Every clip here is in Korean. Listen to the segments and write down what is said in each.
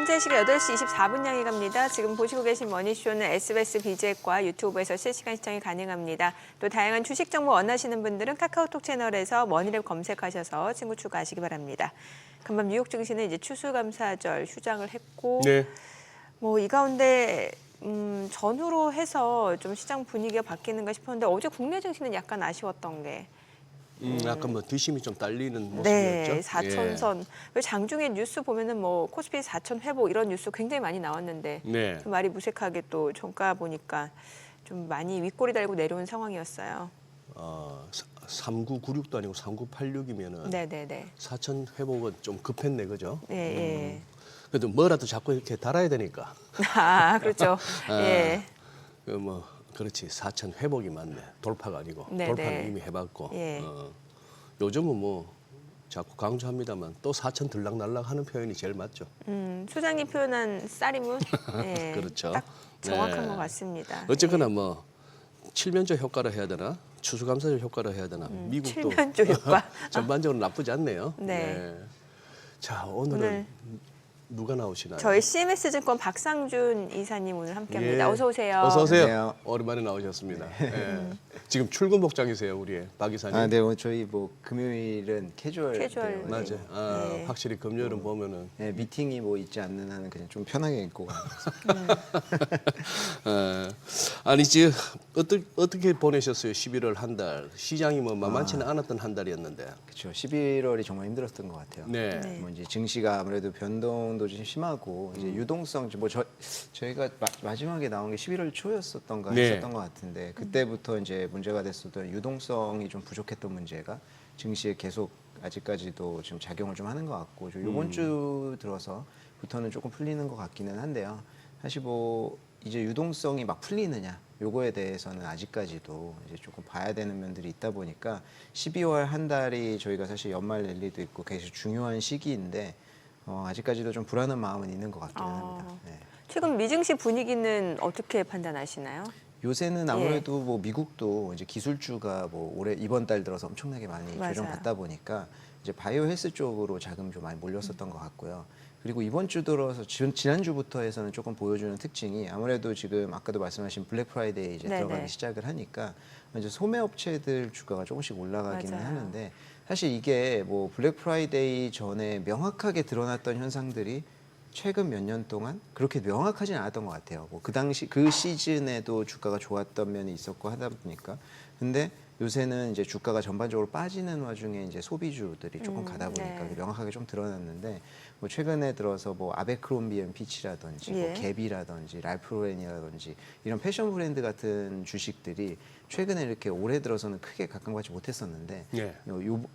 현재 시각 8시 24분 향해 갑니다. 지금 보시고 계신 머니쇼는 SBS BJ과 유튜브에서 실시간 시청이 가능합니다. 또 다양한 주식 정보 원하시는 분들은 카카오톡 채널에서 머니랩 검색하셔서 친구 추가하시기 바랍니다. 간밤 뉴욕 증시는 이제 추수감사절 휴장을 했고 네. 뭐 이 가운데 전후로 해서 좀 시장 분위기가 바뀌는가 싶었는데 어제 국내 증시는 약간 아쉬웠던 게 약간 뭐 뒷심이 좀 딸리는 모습이었죠. 네, 4천선. 장중에 뉴스 보면은 뭐 코스피 4천 회복 이런 뉴스 굉장히 많이 나왔는데 네. 좀 말이 무색하게 또 종가 보니까 좀 많이 윗꼬리 달고 내려온 상황이었어요. 3996도 아니고 3986이면은 네네네. 4천 회복은 좀 급했네, 그죠? 네, 예. 그래도 뭐라도 자꾸 이렇게 달아야 되니까. 아, 그렇죠. 예. 뭐 그렇지 4천 회복이 맞네. 돌파가 아니고 네네. 돌파는 이미 해봤고. 예. 요즘은 뭐 자꾸 강조합니다만 또 4천 들락날락 하는 표현이 제일 맞죠. 소장님 표현한 쌀이문, 예, 그렇죠. 딱 정확한 네. 것 같습니다. 어쨌거나 뭐 칠면조 효과를 해야 되나 추수감사절 효과를 해야 되나 미국도 칠면조 효과. 전반적으로 나쁘지 않네요. 네. 자 오늘은 오늘 누가 나오시나요? 저희 CMS증권 박상준 이사님 오늘 함께합니다. 예. 어서 오세요. 어서 오세요. 안녕하세요. 오랜만에 나오셨습니다. 예. 지금 출근 복장이세요, 우리 박 이사님. 아, 네, 오늘 저희 뭐 금요일은 캐주얼. 캐주얼. 데이고, 맞아요. 네. 확실히 금요일은 보면은 네, 미팅이 뭐 있지 않는 한은 그냥 좀 편하게 입고 가요. 아니 지금 어떻게 보내셨어요? 11월 한 달. 시장이 뭐 만만치는 않았던 한 달이었는데. 그렇죠. 11월이 정말 힘들었던 것 같아요. 네. 네. 뭐 이제 증시가 아무래도 변동도 좀 심하고 이제 유동성 뭐 저희가 마지막에 나온 게 11월 초였었던가 네. 했었던 것 같은데 그때부터 이제 문제가 됐었던 유동성이 좀 부족했던 문제가 증시에 계속 아직까지도 지금 작용을 좀 하는 것 같고 이번 주 들어서부터는 조금 풀리는 것 같기는 한데요. 사실 뭐 이제 유동성이 막 풀리느냐 요거에 대해서는 아직까지도 이제 조금 봐야 되는 면들이 있다 보니까 12월 한 달이 저희가 사실 연말 랠리도 있고 굉장히 중요한 시기인데 아직까지도 좀 불안한 마음은 있는 것 같기는 합니다. 네. 최근 미증시 분위기는 어떻게 판단하시나요? 요새는 아무래도 뭐 미국도 이제 기술주가 뭐 올해 이번 달 들어서 엄청나게 많이 맞아요. 조정받다 보니까 이제 바이오 헬스 쪽으로 자금 좀 많이 몰렸었던 것 같고요. 그리고 이번 주 들어서 지난주부터 해서는 조금 보여주는 특징이 아무래도 지금 아까도 말씀하신 블랙 프라이데이 이제 네네. 들어가기 시작을 하니까 이제 소매업체들 주가가 조금씩 올라가기는 맞아요. 하는데 사실 이게 뭐 블랙 프라이데이 전에 명확하게 드러났던 현상들이 최근 몇 년 동안 그렇게 명확하진 않았던 것 같아요. 뭐 그 당시 그 시즌에도 주가가 좋았던 면이 있었고 하다 보니까 근데 요새는 이제 주가가 전반적으로 빠지는 와중에 이제 소비주들이 조금 가다 보니까 네. 명확하게 좀 드러났는데 뭐 최근에 들어서 뭐 아베크롬비 앤 피치라든지 예. 뭐 갭이라든지 랄프 로렌이라든지 이런 패션 브랜드 같은 주식들이 최근에 이렇게 올해 들어서는 크게 각광받지 못했었는데 예.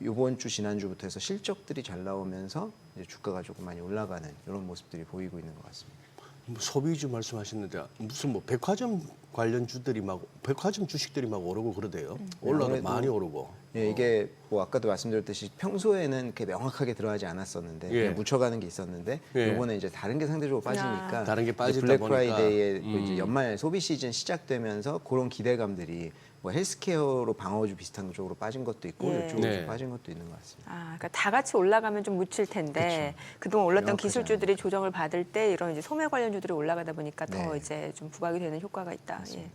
요번 주 지난주부터 해서 실적들이 잘 나오면서 이제 주가가 조금 많이 올라가는 이런 모습들이 보이고 있는 것 같습니다. 뭐 소비주 말씀하셨는데 무슨 뭐 백화점 관련 주들이 막 백화점 주식들이 막 오르고 그러대요. 올라도 아무래도 많이 오르고. 예, 이게 뭐 아까도 말씀드렸듯이 평소에는 이렇게 명확하게 들어가지 않았었는데 예. 그냥 묻혀가는 게 있었는데 예. 이번에 이제 다른 게 상대적으로 빠지니까 다른 게 이제 빠지다 블랙 보니까. 프라이데이에 그 이제 연말 소비 시즌 시작되면서 그런 기대감들이 뭐 헬스케어로 방어주 비슷한 쪽으로 빠진 것도 있고 예. 이쪽으로 네. 좀 빠진 것도 있는 것 같습니다. 그러니까 다 같이 올라가면 좀 묻힐 텐데 그동안 올랐던 명확하지 기술주들이 조정을 받을 때 이런 이제 소매 관련주들이 올라가다 보니까 더 네. 이제 좀 부각이 되는 효과가 있다. 예.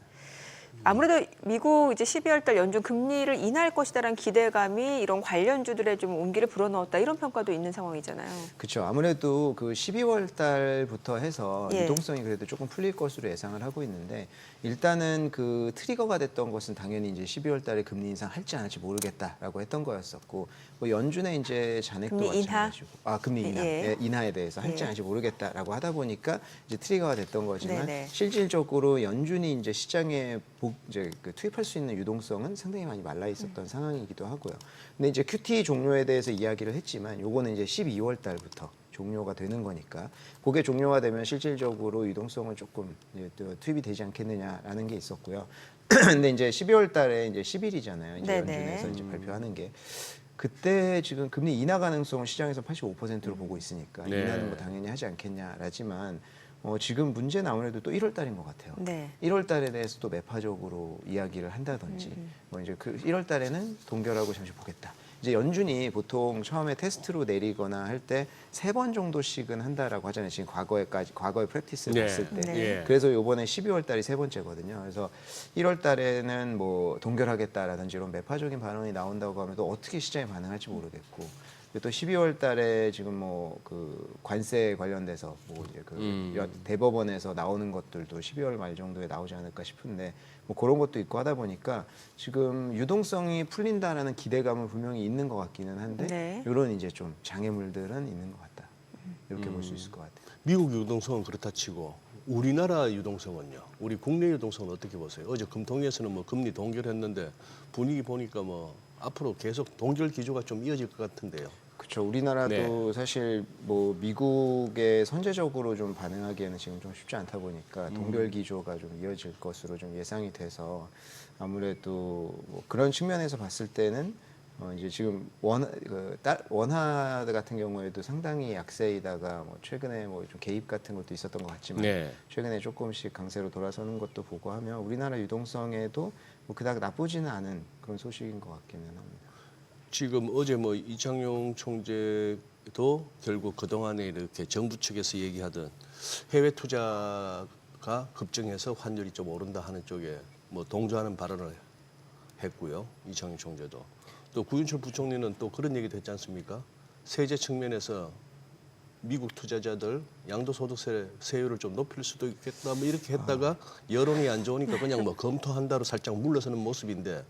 아무래도 미국 이제 12월 달 연준 금리를 인하할 것이다라는 기대감이 이런 관련주들의 좀 온기를 불어넣었다 이런 평가도 있는 상황이잖아요. 그렇죠. 아무래도 그 12월 달부터 해서 예. 유동성이 그래도 조금 풀릴 것으로 예상을 하고 있는데 일단은 그 트리거가 됐던 것은 당연히 이제 12월 달에 금리 인상 할지 안 할지 모르겠다라고 했던 거였었고 뭐 연준의 이제 잔액도 금리 인하? 마찬가지고 금리 인하 예. 예, 인하에 대해서 할지 예. 안 할지 모르겠다라고 하다 보니까 이제 트리거가 됐던 거지만 네네. 실질적으로 연준이 이제 시장에 이제 그 투입할 수 있는 유동성은 상당히 많이 말라 있었던 상황이기도 하고요. 근데 이제 QT 종료에 대해서 이야기를 했지만 요거는 이제 12월 달부터 종료가 되는 거니까 그게 종료가 되면 실질적으로 유동성은 조금 이제 또 투입이 되지 않겠느냐라는 게 있었고요. 근데 이제 12월 달에 이제 10일이잖아요. 이제 네네. 연준에서 이제 발표하는 게 그때 지금 금리 인하 가능성을 시장에서 85%로 보고 있으니까 네. 인하는 뭐 당연히 하지 않겠냐라지만 지금 문제는 아무래도 또 1월 달인 것 같아요. 네. 1월 달에 대해서 또 매파적으로 이야기를 한다든지 뭐 이제 그 1월 달에는 동결하고 잠시 보겠다. 이제 연준이 보통 처음에 테스트로 내리거나 할 때 3번 정도씩은 한다라고 하잖아요. 지금 과거의 프랙티스를 네. 봤을 때. 네. 예. 그래서 이번에 12월 달이 3번째거든요. 그래서 1월 달에는 뭐 동결하겠다라든지 이런 매파적인 발언이 나온다고 하면 또 어떻게 시장이 반응할지 모르겠고. 또 12월 달에 지금 뭐 그 관세 관련돼서 뭐 이제 그 대법원에서 나오는 것들도 12월 말 정도에 나오지 않을까 싶은데 뭐 그런 것도 있고 하다 보니까 지금 유동성이 풀린다라는 기대감은 분명히 있는 것 같기는 한데 네. 이런 이제 좀 장애물들은 있는 것 같다. 이렇게 볼 수 있을 것 같아요. 미국 유동성은 그렇다 치고 우리나라 유동성은요. 우리 국내 유동성은 어떻게 보세요? 어제 금통위에서는 뭐 금리 동결했는데 분위기 보니까 뭐 앞으로 계속 동결 기조가 좀 이어질 것 같은데요. 그렇죠. 우리나라도 네. 사실 뭐 미국에 선제적으로 좀 반응하기에는 지금 좀 쉽지 않다 보니까 동결 기조가 좀 이어질 것으로 좀 예상이 돼서 아무래도 뭐 그런 측면에서 봤을 때는 이제 지금 원화 같은 경우에도 상당히 약세이다가 뭐 최근에 뭐 좀 개입 같은 것도 있었던 것 같지만 네. 최근에 조금씩 강세로 돌아서는 것도 보고 하면 우리나라 유동성에도 뭐 그닥 나쁘지는 않은 그런 소식인 것 같기는 합니다. 지금 어제 뭐 이창용 총재도 결국 그동안에 이렇게 정부 측에서 얘기하던 해외 투자가 급증해서 환율이 좀 오른다 하는 쪽에 뭐 동조하는 발언을 했고요. 이창용 총재도. 또 구윤철 부총리는 또 그런 얘기도 했지 않습니까? 세제 측면에서 미국 투자자들 양도소득세 세율을 좀 높일 수도 있겠다 뭐 이렇게 했다가 여론이 안 좋으니까 그냥 뭐 검토한다로 살짝 물러서는 모습인데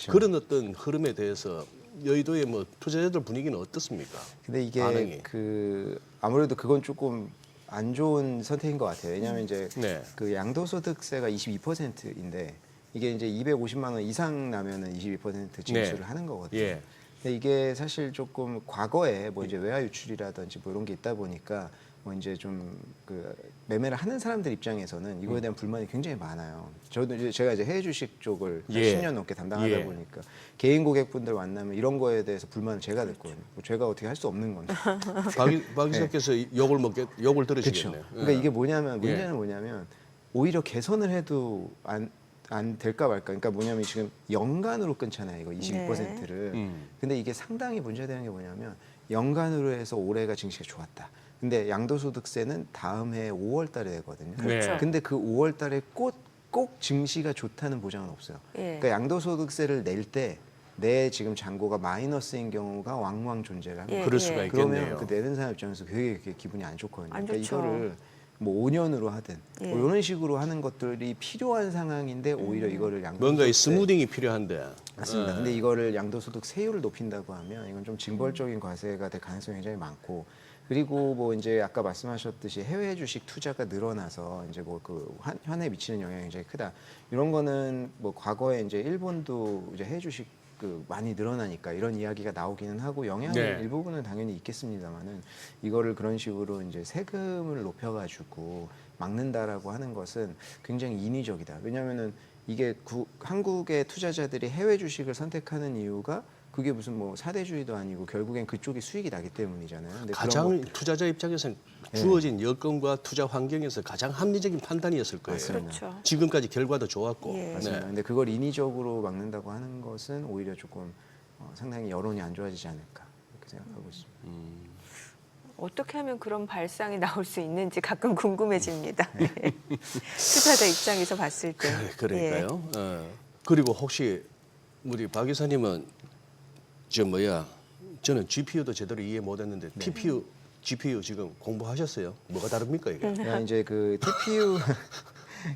그런 어떤 흐름에 대해서 여의도의 뭐 투자자들 분위기는 어떻습니까? 근데 이게 반응이. 그 아무래도 그건 조금 안 좋은 선택인 것 같아요. 왜냐하면 이제 네. 그 양도소득세가 22%인데 이게 이제 250만 원 이상 나면은 22% 징수를 네. 하는 거거든요. 예. 근데 이게 사실 조금 과거에 뭐 이제 외화 유출이라든지 뭐 이런 게 있다 보니까 뭐 이제 좀 그 매매를 하는 사람들 입장에서는 이거에 대한 불만이 굉장히 많아요. 저도 이제 제가 이제 해외 주식 쪽을 한 예. 10년 넘게 담당하다 예. 보니까 개인 고객분들 만나면 이런 거에 대해서 불만을 제가 듣거든요. 뭐 제가 어떻게 할 수 없는 건데. 박 이사께서 욕을 들으시겠네요. 그렇죠. 그러니까 이게 뭐냐면 예. 문제는 뭐냐면 오히려 개선을 해도 안 될까 말까. 그러니까 뭐냐면 지금 연간으로 끊잖아요. 이거 22%를. 근데 이게 상당히 문제되는 게 뭐냐면 연간으로 해서 올해가 증시가 좋았다. 근데 양도소득세는 다음 해 5월 달에 되거든요. 그렇죠. 근데 그 5월 달에 꼭 증시가 좋다는 보장은 없어요. 예. 그러니까 양도소득세를 낼 때 내 지금 잔고가 마이너스인 경우가 왕왕 존재를 합니다. 예, 그럴 수가 예. 있겠네요. 그러면 그 내는 사람 입장에서 되게 기분이 안 좋거든요. 안 그러니까 좋죠. 이거를 뭐 5년으로 하든 예. 뭐 이런 식으로 하는 것들이 필요한 상황인데 오히려 이거를 양도소득세 뭔가 이 스무딩이 필요한데. 맞습니다. 예. 근데 이거를 양도소득 세율을 높인다고 하면 이건 좀 징벌적인 과세가 될 가능성이 굉장히 많고 그리고 뭐 이제 아까 말씀하셨듯이 해외 주식 투자가 늘어나서 이제 뭐 그 현에 미치는 영향이 굉장히 크다. 이런 거는 뭐 과거에 이제 일본도 이제 해외 주식 그 많이 늘어나니까 이런 이야기가 나오기는 하고 영향이 네. 일부분은 당연히 있겠습니다만은 이거를 그런 식으로 이제 세금을 높여가지고 막는다라고 하는 것은 굉장히 인위적이다. 왜냐하면은 이게 한국의 투자자들이 해외 주식을 선택하는 이유가 그게 무슨 뭐 사대주의도 아니고 결국엔 그쪽이 수익이 나기 때문이잖아요. 근데 가장 투자자 입장에서는 주어진 여건과 투자 환경에서 가장 합리적인 판단이었을 거예요. 맞습니다. 그렇죠. 지금까지 결과도 좋았고. 예. 맞습니다. 네. 근데 그걸 인위적으로 막는다고 하는 것은 오히려 조금 상당히 여론이 안 좋아지지 않을까 이렇게 생각하고 있습니다. 어떻게 하면 그런 발상이 나올 수 있는지 가끔 궁금해집니다. 네. 투자자 입장에서 봤을 때. 그러니까요. 그리고 혹시 우리 박 이사님은 저는 GPU도 제대로 이해 못했는데 TPU, GPU 지금 공부하셨어요? 뭐가 다릅니까 이게? 그러니까 이제 그 TPU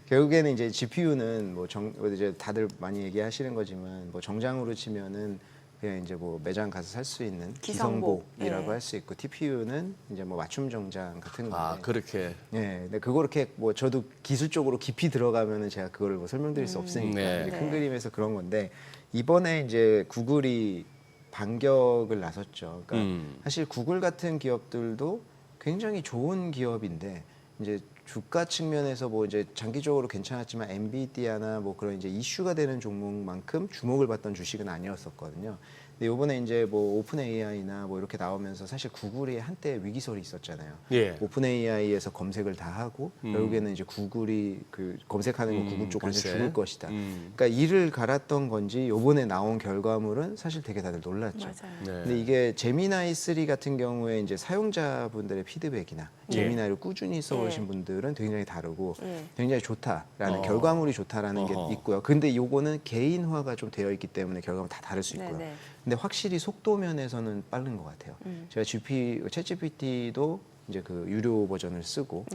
결국에는 이제 GPU는 뭐 이제 다들 많이 얘기하시는 거지만 뭐 정장으로 치면은 그냥 이제 뭐 매장 가서 살 수 있는 기성복. 기성복이라고 예. 할 수 있고 TPU는 이제 뭐 맞춤 정장 같은 건데. 아 그렇게. 예, 근데 그렇게 뭐 저도 기술적으로 깊이 들어가면은 제가 그거를 뭐 설명드릴 수 없으니까 네. 근데 네. 큰 그림에서 그런 건데 이번에 이제 구글이 반격을 나섰죠. 그러니까 사실 구글 같은 기업들도 굉장히 좋은 기업인데 이제 주가 측면에서 뭐 이제 장기적으로 괜찮았지만 엔비디아나 뭐 그런 이제 이슈가 되는 종목만큼 주목을 받던 주식은 아니었었거든요. 근데 이번에 이제 뭐 오픈 AI나 뭐 이렇게 나오면서 사실 구글이 한때 위기설이 있었잖아요. 예. 오픈 AI에서 검색을 다 하고 결국에는 이제 구글이 그 검색하는 거 구글 쪽 완전 글쎄. 죽을 것이다. 그러니까 이를 갈았던 건지 이번에 나온 결과물은 사실 되게 다들 놀랐죠. 맞아요. 네. 근데 이게 제미나이 3 같은 경우에 이제 사용자분들의 피드백이나 제미나이를 꾸준히 써오신 예. 분들은 굉장히 다르고 예. 굉장히 좋다라는 결과물이 좋다라는 게 있고요. 근데 요거는 개인화가 좀 되어 있기 때문에 결과물 다 다를 수 있고요. 네네. 근데 확실히 속도 면에서는 빠른 것 같아요. 제가 챗GPT도 이제 그 유료 버전을 쓰고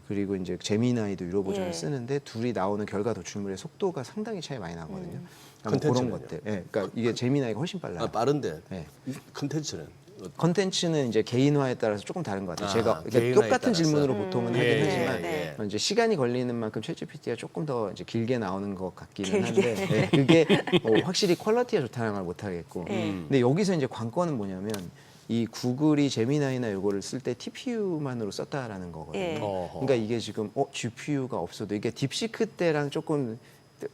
그리고 이제 제미나이도 유료 버전을 예. 쓰는데 둘이 나오는 결과 도출물의 속도가 상당히 차이 많이 나거든요. 아마 그런 컨텐츠는요? 것들. 예, 그러니까 이게 제미나이가 훨씬 빨라요. 아, 빠른데 네. 이 컨텐츠는 컨텐츠는 이제 개인화에 따라서 조금 다른 것 같아요. 아, 제가 그러니까 개인화에 똑같은 따라서. 질문으로 보통은 하긴 예, 하지만 네. 이제 시간이 걸리는 만큼 챗GPT가 조금 더 이제 길게 나오는 것 같기는 길게. 한데 네, 그게 확실히 퀄리티가 좋다는 말 못 하겠고. 예. 근데 여기서 이제 관건은 뭐냐면 이 구글이 제미나이나 이거를 쓸 때 TPU만으로 썼다라는 거거든요. 예. 어허. 그러니까 이게 지금 GPU가 없어도 이게 딥시크 때랑 조금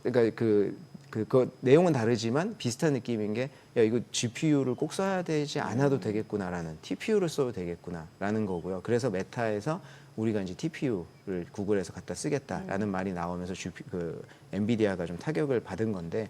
그러니까 그 내용은 다르지만 비슷한 느낌인 게 야 이거 GPU를 꼭 써야 되지 않아도 되겠구나라는 TPU를 써도 되겠구나라는 거고요. 그래서 메타에서 우리가 이제 TPU를 구글에서 갖다 쓰겠다라는 말이 나오면서 엔비디아가 좀 타격을 받은 건데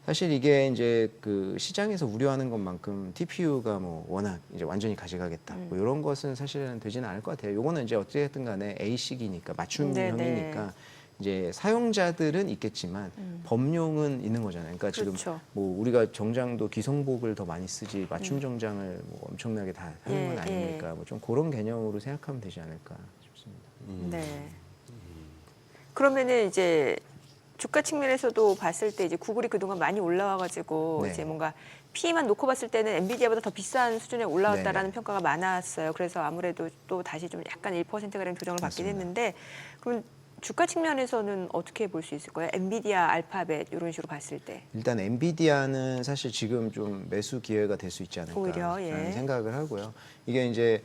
사실 이게 이제 그 시장에서 우려하는 것만큼 TPU가 뭐 워낙 이제 완전히 가져가겠다 뭐 이런 것은 사실은 되지는 않을 것 같아요. 요거는 이제 어쨌든 간에 A식이니까 맞춤형이니까 이제 사용자들은 있겠지만 범용은 있는 거잖아요. 그러니까 그렇죠. 지금 뭐 우리가 정장도 기성복을 더 많이 쓰지 맞춤 정장을 뭐 엄청나게 다 하는 건 예, 아니니까 뭐 좀 그런 개념으로 생각하면 되지 않을까 싶습니다. 네. 그러면은 이제 주가 측면에서도 봤을 때 이제 구글이 그동안 많이 올라와가지고 네. 이제 뭔가 P만 놓고 봤을 때는 엔비디아보다 더 비싼 수준에 올라왔다라는 네네. 평가가 많았어요. 그래서 아무래도 또 다시 좀 약간 1%가량 조정을 받긴 맞습니다. 했는데 그럼 주가 측면에서는 어떻게 볼 수 있을 거예요? 엔비디아, 알파벳 이런 식으로 봤을 때. 일단 엔비디아는 사실 지금 좀 매수 기회가 될 수 있지 오히려, 않을까라는 예. 생각을 하고요. 이게 이제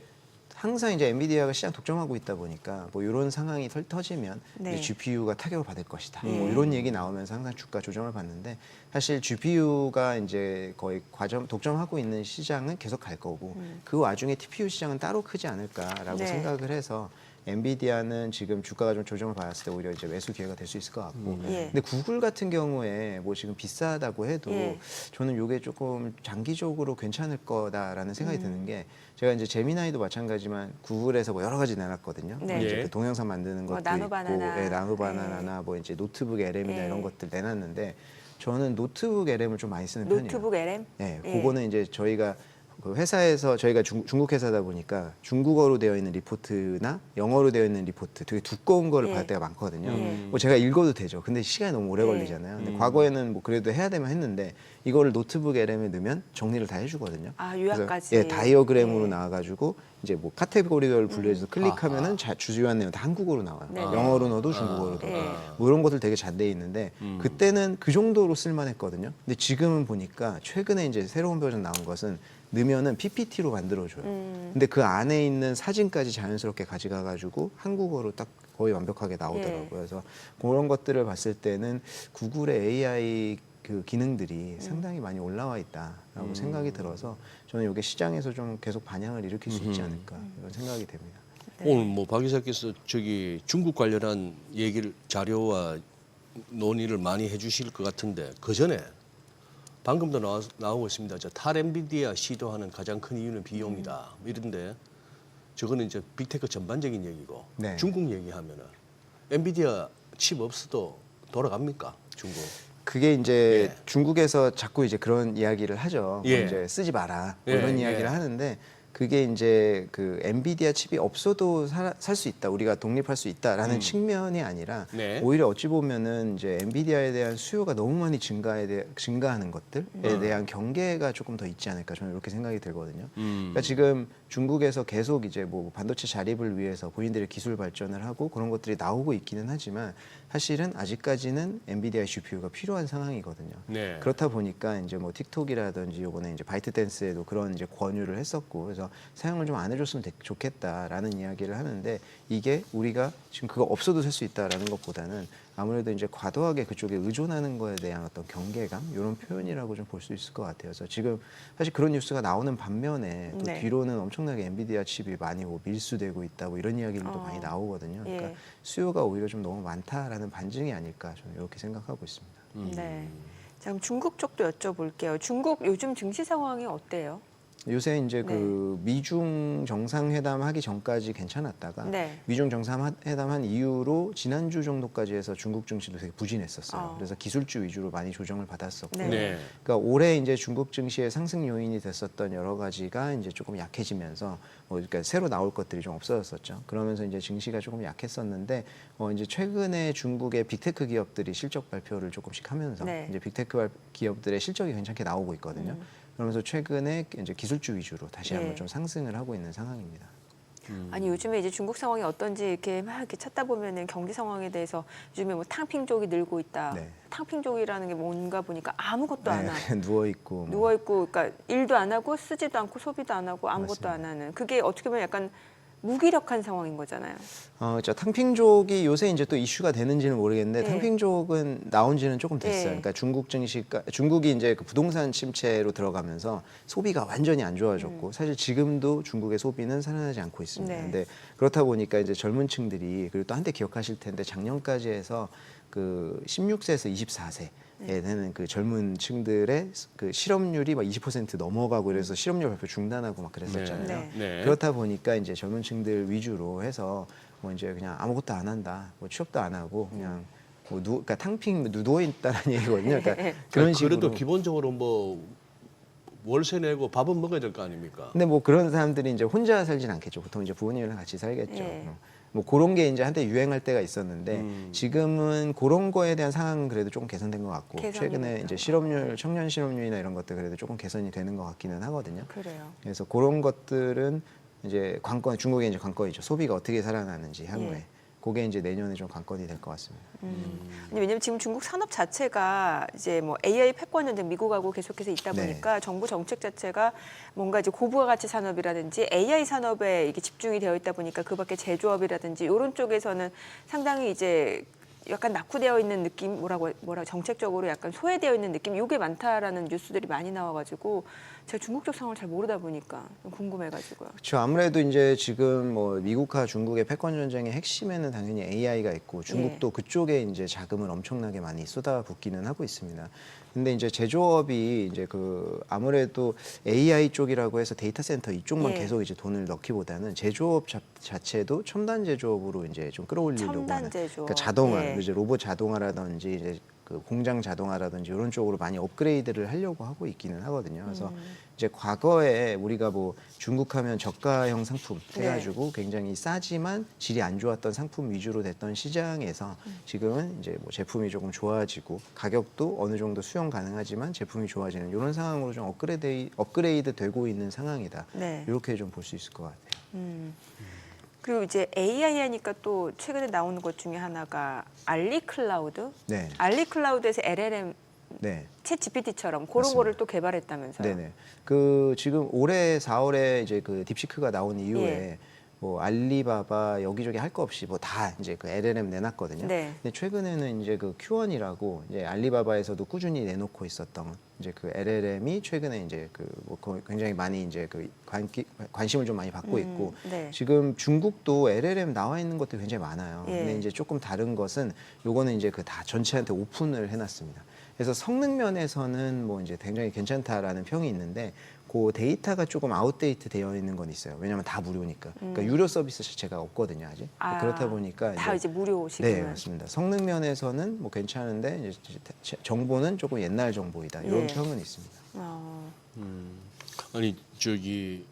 항상 이제 엔비디아가 시장 독점하고 있다 보니까 뭐 이런 상황이 터지면 네. 이제 GPU가 타격을 받을 것이다. 예. 뭐 이런 얘기 나오면서 항상 주가 조정을 받는데 사실 GPU가 이제 거의 독점하고 있는 시장은 계속 갈 거고 그 와중에 TPU 시장은 따로 크지 않을까라고 네. 생각을 해서 엔비디아는 지금 주가가 좀 조정을 받았을 때 오히려 이제 매수 기회가 될 수 있을 것 같고 예. 근데 구글 같은 경우에 뭐 지금 비싸다고 해도 예. 저는 이게 조금 장기적으로 괜찮을 거다라는 생각이 드는 게 제가 이제 제미나이도 마찬가지지만 구글에서 뭐 여러 가지 내놨거든요. 네. 이제 예. 그 동영상 만드는 뭐 것도 나노바나나. 있고, 나노바나나나 뭐 이제 노트북 LM이나 예. 이런 것들 내놨는데 저는 노트북 LM을 좀 많이 쓰는 편이에요. 노트북 LM? 네, 예. 그거는 이제 저희가 그 회사에서 저희가 중국 회사다 보니까 중국어로 되어 있는 리포트나 영어로 되어 있는 리포트 되게 두꺼운 거를 예. 받을 때가 많거든요. 예. 뭐 제가 읽어도 되죠. 근데 시간이 너무 오래 예. 걸리잖아요. 근데 과거에는 뭐 그래도 해야 되면 했는데 이거를 노트북 LM에 넣으면 정리를 다 해주거든요. 아, 요약까지. 그래서 다이어그램으로 예. 나와가지고 이제 뭐 카테고리별로 분류해서 클릭하면은 주요한 내용 다 한국어로 나와요. 네. 영어로 넣어도 중국어로도. 예. 뭐 이런 것들 되게 잘 돼 있는데 그때는 그 정도로 쓸만했거든요. 근데 지금은 보니까 최근에 이제 새로운 버전 나온 것은 넣으면은 PPT로 만들어줘요. 근데 그 안에 있는 사진까지 자연스럽게 가져가가지고 한국어로 딱 거의 완벽하게 나오더라고요. 예. 그래서 그런 것들을 봤을 때는 구글의 AI 그 기능들이 상당히 많이 올라와 있다라고 생각이 들어서 저는 이게 시장에서 좀 계속 반향을 일으킬 수 있지 않을까 이런 생각이 됩니다. 오늘 뭐 박 이사께서 저기 중국 관련한 얘기를 자료와 논의를 많이 해주실 것 같은데 그 전에 방금도 나오고 있습니다. 저 탈엔비디아 시도하는 가장 큰 이유는 비용이다. 이런데 저거는 이제 빅테크 전반적인 얘기고 네. 중국 얘기하면은 엔비디아 칩 없어도 돌아갑니까 중국? 그게 이제 예. 중국에서 자꾸 이제 그런 이야기를 하죠. 뭐 예. 이제 쓰지 마라 뭐 예, 이런 예. 이야기를 하는데 그게 이제 그 엔비디아 칩이 없어도 살 수 있다, 우리가 독립할 수 있다라는 측면이 아니라 네. 오히려 어찌 보면은 이제 엔비디아에 대한 수요가 너무 많이 증가하는 것들에 대한 경계가 조금 더 있지 않을까 저는 이렇게 생각이 들거든요. 그러니까 지금 중국에서 계속 이제 뭐 반도체 자립을 위해서 본인들의 기술 발전을 하고 그런 것들이 나오고 있기는 하지만 사실은 아직까지는 엔비디아 GPU가 필요한 상황이거든요. 네. 그렇다 보니까 이제 뭐 틱톡이라든지 요번에 이제 바이트댄스에도 그런 이제 권유를 했었고 그래서 그래서 사용을 좀 안 해줬으면 좋겠다라는 이야기를 하는데 이게 우리가 지금 그거 없어도 살 수 있다라는 것보다는 아무래도 이제 과도하게 그쪽에 의존하는 거에 대한 어떤 경계감 이런 표현이라고 좀 볼 수 있을 것 같아요. 그래서 지금 사실 그런 뉴스가 나오는 반면에 또 네. 뒤로는 엄청나게 엔비디아 칩이 많이 뭐 밀수되고 있다고 이런 이야기들도 많이 나오거든요. 그러니까 예. 수요가 오히려 좀 너무 많다라는 반증이 아닐까 저는 이렇게 생각하고 있습니다. 네. 자, 그럼 중국 쪽도 여쭤볼게요. 중국 요즘 증시 상황이 어때요? 요새 이제 네. 그 미중 정상회담 하기 전까지 괜찮았다가 네. 미중 정상회담 한 이후로 지난주 정도까지 해서 중국 증시도 되게 부진했었어요. 그래서 기술주 위주로 많이 조정을 받았었고, 네. 네. 그러니까 올해 이제 중국 증시의 상승 요인이 됐었던 여러 가지가 이제 조금 약해지면서 그러니까 새로 나올 것들이 좀 없어졌었죠. 그러면서 이제 증시가 조금 약했었는데 이제 최근에 중국의 빅테크 기업들이 실적 발표를 조금씩 하면서 네. 이제 빅테크 기업들의 실적이 괜찮게 나오고 있거든요. 그러면서 최근에 이제 기술주 위주로 다시 한번 예. 좀 상승을 하고 있는 상황입니다. 아니 요즘에 이제 중국 상황이 어떤지 이렇게 막 이렇게 찾다 보면은 경제 상황에 대해서 요즘에 뭐 탕핑족이 늘고 있다. 네. 탕핑족이라는 게 뭔가 보니까 아무것도 안 하고 누워 있고 누워 있고, 그러니까 일도 안 하고 쓰지도 않고 소비도 안 하고 아무것도 맞습니다. 안 하는. 그게 어떻게 보면 약간 무기력한 상황인 거잖아요. 자, 탕핑족이 요새 이제 또 이슈가 되는지는 모르겠는데 예. 탕핑족은 나온 지는 조금 됐어요. 예. 그러니까 중국이 이제 그 부동산 침체로 들어가면서 소비가 완전히 안 좋아졌고 사실 지금도 중국의 소비는 살아나지 않고 있습니다. 네. 근데 그렇다 보니까 이제 젊은 층들이 그리고 또 한때 기억하실 텐데 작년까지 해서 그 16세에서 24세 에 되는 그 젊은 층들의 그 실업률이 막 20% 넘어가고 그래서 실업률 발표 중단하고 막 그랬었잖아요. 네. 네. 그렇다 보니까 이제 젊은 층들 위주로 해서 뭐 이제 그냥 아무것도 안 한다, 뭐 취업도 안 하고 그냥 뭐 그러니까 탕핑 누워 있다는 얘기거든요. 그러니까 그런 식으로. 그래도 기본적으로 뭐 월세 내고 밥은 먹어야 될 거 아닙니까? 근데 뭐 그런 사람들이 이제 혼자 살진 않겠죠. 보통 이제 부모님이랑 같이 살겠죠. 예. 뭐 그런 게 이제 한때 유행할 때가 있었는데 지금은 그런 거에 대한 상황은 그래도 조금 개선된 것 같고 개선이 최근에 됐다. 이제 실업률, 청년 실업률이나 이런 것들 그래도 조금 개선이 되는 것 같기는 하거든요. 그래요. 그래서 그런 것들은 이제 관건, 중국의 이제 관건이죠. 소비가 어떻게 살아나는지 향후에. 예. 그게 이제 내년에 좀 관건이 될 것 같습니다. 아니, 왜냐면 지금 중국 산업 자체가 이제 뭐 AI 패권 전쟁 미국하고 계속해서 있다 네. 보니까 정부 정책 자체가 뭔가 이제 고부가 가치 산업이라든지 AI 산업에 이게 집중이 되어 있다 보니까 그밖에 제조업이라든지 이런 쪽에서는 상당히 이제 약간 낙후되어 있는 느낌, 뭐라고 정책적으로 약간 소외되어 있는 느낌, 이게 많다라는 뉴스들이 많이 나와가지고 제가 중국 쪽 상황을 잘 모르다 보니까 좀 궁금해가지고요. 그렇죠. 아무래도 이제 지금 뭐 미국과 중국의 패권 전쟁의 핵심에는 당연히 AI가 있고 중국도 그쪽에 이제 자금을 엄청나게 많이 쏟아붓기는 하고 있습니다. 근데 이제 제조업이 이제 그 아무래도 AI 쪽이라고 해서 데이터 센터 이쪽만 예. 계속 이제 돈을 넣기보다는 제조업 자체도 첨단 제조업으로 이제 좀 끌어올리려고 첨단 하는. 제조업. 그러니까 자동화, 예. 이제 로봇 자동화라든지 이제 그 공장 자동화라든지 이런 쪽으로 많이 업그레이드를 하려고 하고 있기는 하거든요. 그래서 이제 과거에 우리가 뭐 중국하면 저가형 상품 해가지고 굉장히 싸지만 질이 안 좋았던 상품 위주로 됐던 시장에서 지금은 이제 뭐 제품이 조금 좋아지고 가격도 어느 정도 수용 가능하지만 제품이 좋아지는 이런 상황으로 좀 업그레이드 되고 있는 상황이다. 네. 이렇게 좀 볼 수 있을 것 같아요. 그리고 이제 AI 하니까 또 최근에 나오는 것 중에 하나가 알리클라우드. 네. 알리클라우드에서 LLM 네. 챗 GPT처럼 그런 맞습니다. 거를 또 개발했다면서요. 네네. 그 지금 올해 4월에 이제 그 딥시크가 나온 이후에 예. 뭐 알리바바 여기저기 할 거 없이 뭐 다 이제 그 LLM 내놨거든요. 네. 근데 최근에는 이제 그 Q1이라고 이제 알리바바에서도 꾸준히 내놓고 있었던 이제 그 LLM이 최근에 이제 그 뭐 굉장히 많이 이제 그 관심을 좀 많이 받고 있고 네. 지금 중국도 LLM 나와 있는 것도 굉장히 많아요. 예. 근데 이제 조금 다른 것은 요거는 이제 그 다 전체한테 오픈을 해놨습니다. 그래서 성능 면에서는 뭐 이제 굉장히 괜찮다라는 평이 있는데 그 데이터가 조금 아웃데이트 되어 있는 건 있어요. 왜냐하면 다 무료니까. 그러니까 유료 서비스 자체가 없거든요, 아직. 그렇다 보니까 다 이제 무료시구나. 네, 맞습니다. 성능 면에서는 뭐 괜찮은데 이제 정보는 조금 옛날 정보이다. 이런 예. 평은 있습니다. 아니 저기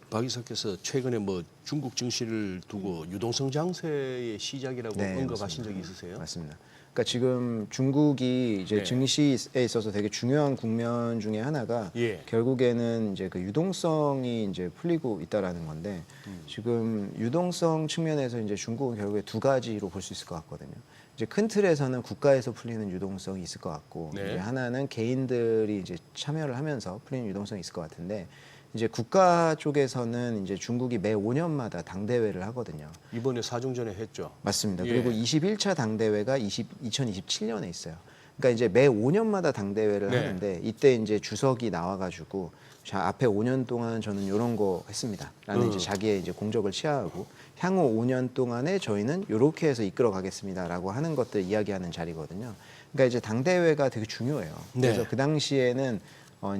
박 이사께서 최근에 뭐 중국 증시를 두고 유동성 장세의 시작이라고 네, 언급하신 맞습니다. 적이 있으세요? 맞습니다. 그러니까 지금 중국이 이제 네. 증시에 있어서 되게 중요한 국면 중에 하나가 예. 결국에는 이제 그 유동성이 이제 풀리고 있다라는 건데 지금 유동성 측면에서 이제 중국은 결국에 두 가지로 볼 수 있을 것 같거든요. 이제 큰 틀에서는 국가에서 풀리는 유동성이 있을 것 같고 네. 이제 하나는 개인들이 이제 참여를 하면서 풀리는 유동성이 있을 것 같은데 이제 국가 쪽에서는 이제 중국이 매 5년마다 당 대회를 하거든요. 이번에 사중전에 했죠. 맞습니다. 예. 그리고 21차 당 대회가 2027년에 있어요. 그러니까 이제 매 5년마다 당 대회를 네. 하는데 이때 이제 주석이 나와가지고 자 앞에 5년 동안 저는 이런 거 했습니다라는 이제 자기의 이제 공적을 취하하고 향후 5년 동안에 저희는 이렇게 해서 이끌어가겠습니다라고 하는 것들 이야기하는 자리거든요. 그러니까 이제 당 대회가 되게 중요해요. 그래서 네. 그 당시에는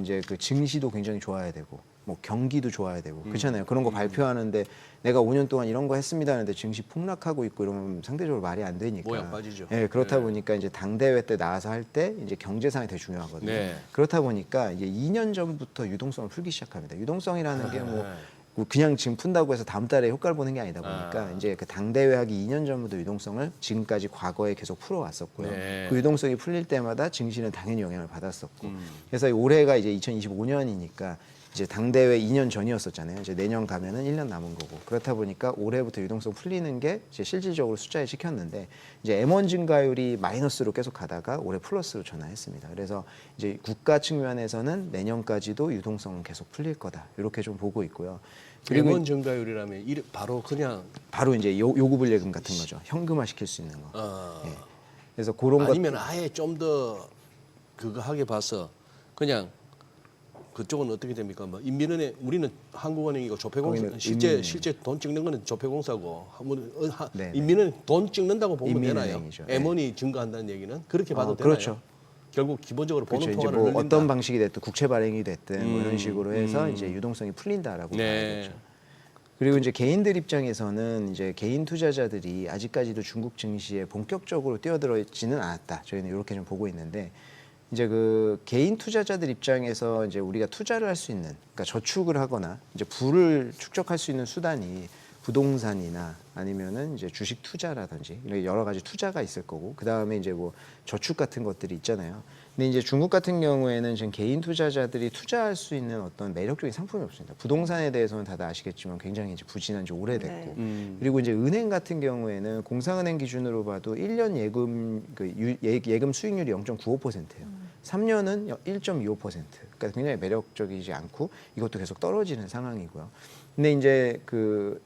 이제 그 증시도 굉장히 좋아야 되고 뭐 경기도 좋아야 되고 그렇잖아요. 그런 거 발표하는데 내가 5년 동안 이런 거 했습니다 하는데 증시 폭락하고 있고 이러면 상대적으로 말이 안 되니까. 모양 빠지죠. 예, 그렇다 네. 보니까 이제 당 대회 때 나와서 할 때 이제 경제상이 되게 중요하거든요. 네. 그렇다 보니까 이제 2년 전부터 유동성을 풀기 시작합니다. 유동성이라는 게 뭐 네. 그냥 지금 푼다고 해서 다음 달에 효과를 보는 게 아니다 보니까 아. 이제 그 당 대회 하기 2년 전부터 유동성을 지금까지 과거에 계속 풀어왔었고요. 네. 그 유동성이 풀릴 때마다 증시는 당연히 영향을 받았었고. 그래서 올해가 이제 2025년이니까 이제 당 대회 2년 전이었었잖아요. 이제 내년 가면은 1년 남은 거고. 그렇다 보니까 올해부터 유동성 풀리는 게 이제 실질적으로 숫자에 찍혔는데 이제 M1 증가율이 마이너스로 계속 가다가 올해 플러스로 전환했습니다. 그래서 이제 국가 측면에서는 내년까지도 유동성은 계속 풀릴 거다. 이렇게 좀 보고 있고요. 그리고 M1 증가율이라면 바로 그냥 바로 이제 요구불예금 같은 거죠. 현금화 시킬 수 있는 거. 예. 그래서 그런 것 아니면 아예 좀 더 그거 하게 봐서 그냥 그쪽은 어떻게 됩니까? 뭐 인민은행 우리는 한국은행이고 조폐공사 거기는 실제 돈 찍는 거는 조폐공사고 네, 인민은 돈 찍는다고 보면 되나요? 인민은행이죠. 네. M1이 증가한다는 얘기는 그렇게 봐도 되나요? 그렇죠. 결국 기본적으로 보는 그렇죠. 이제 통화를 뭐 늘린다. 어떤 방식이 됐든 국채 발행이 됐든 뭐 이런 식으로 해서 이제 유동성이 풀린다라고 네. 봐야겠죠. 그리고 이제 개인들 입장에서는 이제 개인 투자자들이 아직까지도 중국 증시에 본격적으로 뛰어들어지는 않았다. 저희는 이렇게 좀 보고 있는데 이제 그 개인 투자자들 입장에서 이제 우리가 투자를 할 수 있는, 그러니까 저축을 하거나 이제 부를 축적할 수 있는 수단이 부동산이나 아니면은 이제 주식 투자라든지 이런 여러 가지 투자가 있을 거고 그 다음에 이제 뭐 저축 같은 것들이 있잖아요. 근데 이제 중국 같은 경우에는 지금 개인 투자자들이 투자할 수 있는 어떤 매력적인 상품이 없습니다. 부동산에 대해서는 다들 아시겠지만 굉장히 이제 부진한 지 오래됐고 그리고 이제 은행 같은 경우에는 공상은행 기준으로 봐도 1년 예금 예금 수익률이 0.95%예요. 3년은 1.25%. 그러니까 굉장히 매력적이지 않고 이것도 계속 떨어지는 상황이고요. 근데 이제 그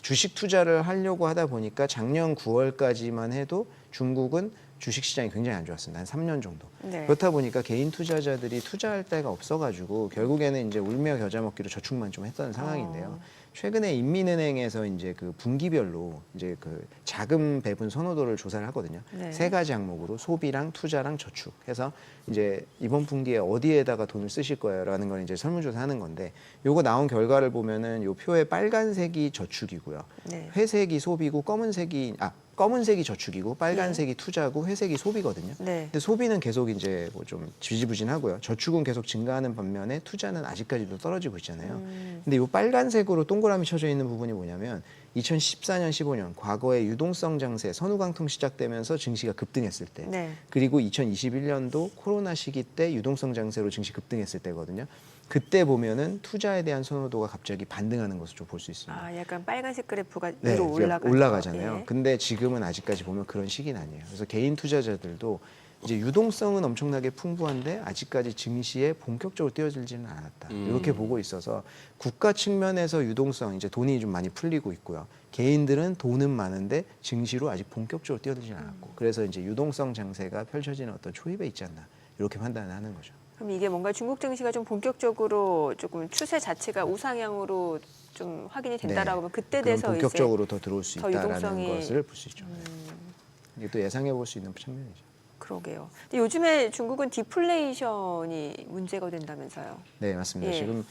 주식 투자를 하려고 하다 보니까 작년 9월까지만 해도 중국은 주식 시장이 굉장히 안 좋았습니다. 한 3년 정도. 네. 그렇다 보니까 개인 투자자들이 투자할 데가 없어가지고 결국에는 이제 울며 겨자 먹기로 저축만 좀 했던 상황인데요. 최근에 인민은행에서 이제 그 분기별로 이제 그 자금 배분 선호도를 조사를 하거든요. 네. 세 가지 항목으로 소비랑 투자랑 저축 해서 이제 이번 분기에 어디에다가 돈을 쓰실 거예요라는 걸 이제 설문조사하는 건데 요거 나온 결과를 보면은 요 표에 빨간색이 저축이고요. 네. 회색이 소비고 검은색이 저축이고 빨간색이 투자고 회색이 소비거든요. 네. 근데 소비는 계속 이제 뭐 좀 지지부진하고요. 저축은 계속 증가하는 반면에 투자는 아직까지도 떨어지고 있잖아요. 근데 이 빨간색으로 동그라미 쳐져 있는 부분이 뭐냐면 2014년, 15년 과거에 유동성 장세, 선후강통 시작되면서 증시가 급등했을 때, 네. 그리고 2021년도 코로나 시기 때 유동성 장세로 증시 급등했을 때거든요. 그때 보면은 투자에 대한 선호도가 갑자기 반등하는 것을 좀 볼 수 있습니다. 아, 약간 빨간색 그래프가 네, 위로 올라가잖아요. 예. 근데 지금은 아직까지 보면 그런 시기는 아니에요. 그래서 개인 투자자들도 이제 유동성은 엄청나게 풍부한데 아직까지 증시에 본격적으로 뛰어들지는 않았다. 이렇게 보고 있어서 국가 측면에서 유동성 이제 돈이 좀 많이 풀리고 있고요. 개인들은 돈은 많은데 증시로 아직 본격적으로 뛰어들지는 않았고 그래서 이제 유동성 장세가 펼쳐지는 어떤 초입에 있지 않나 이렇게 판단을 하는 거죠. 그럼 이게 뭔가 중국 증시가 좀 본격적으로 조금 추세 자체가 우상향으로 좀 확인이 된다라고 하면 그때 그럼 돼서 본격적으로 더 들어올 수 더 있다라는 유동성이- 것을 볼 수 있죠. 이게 또 예상해 볼 수 있는 측면이죠. 그러게요. 근데 요즘에 중국은 디플레이션이 문제가 된다면서요. 네, 맞습니다. 예. 지금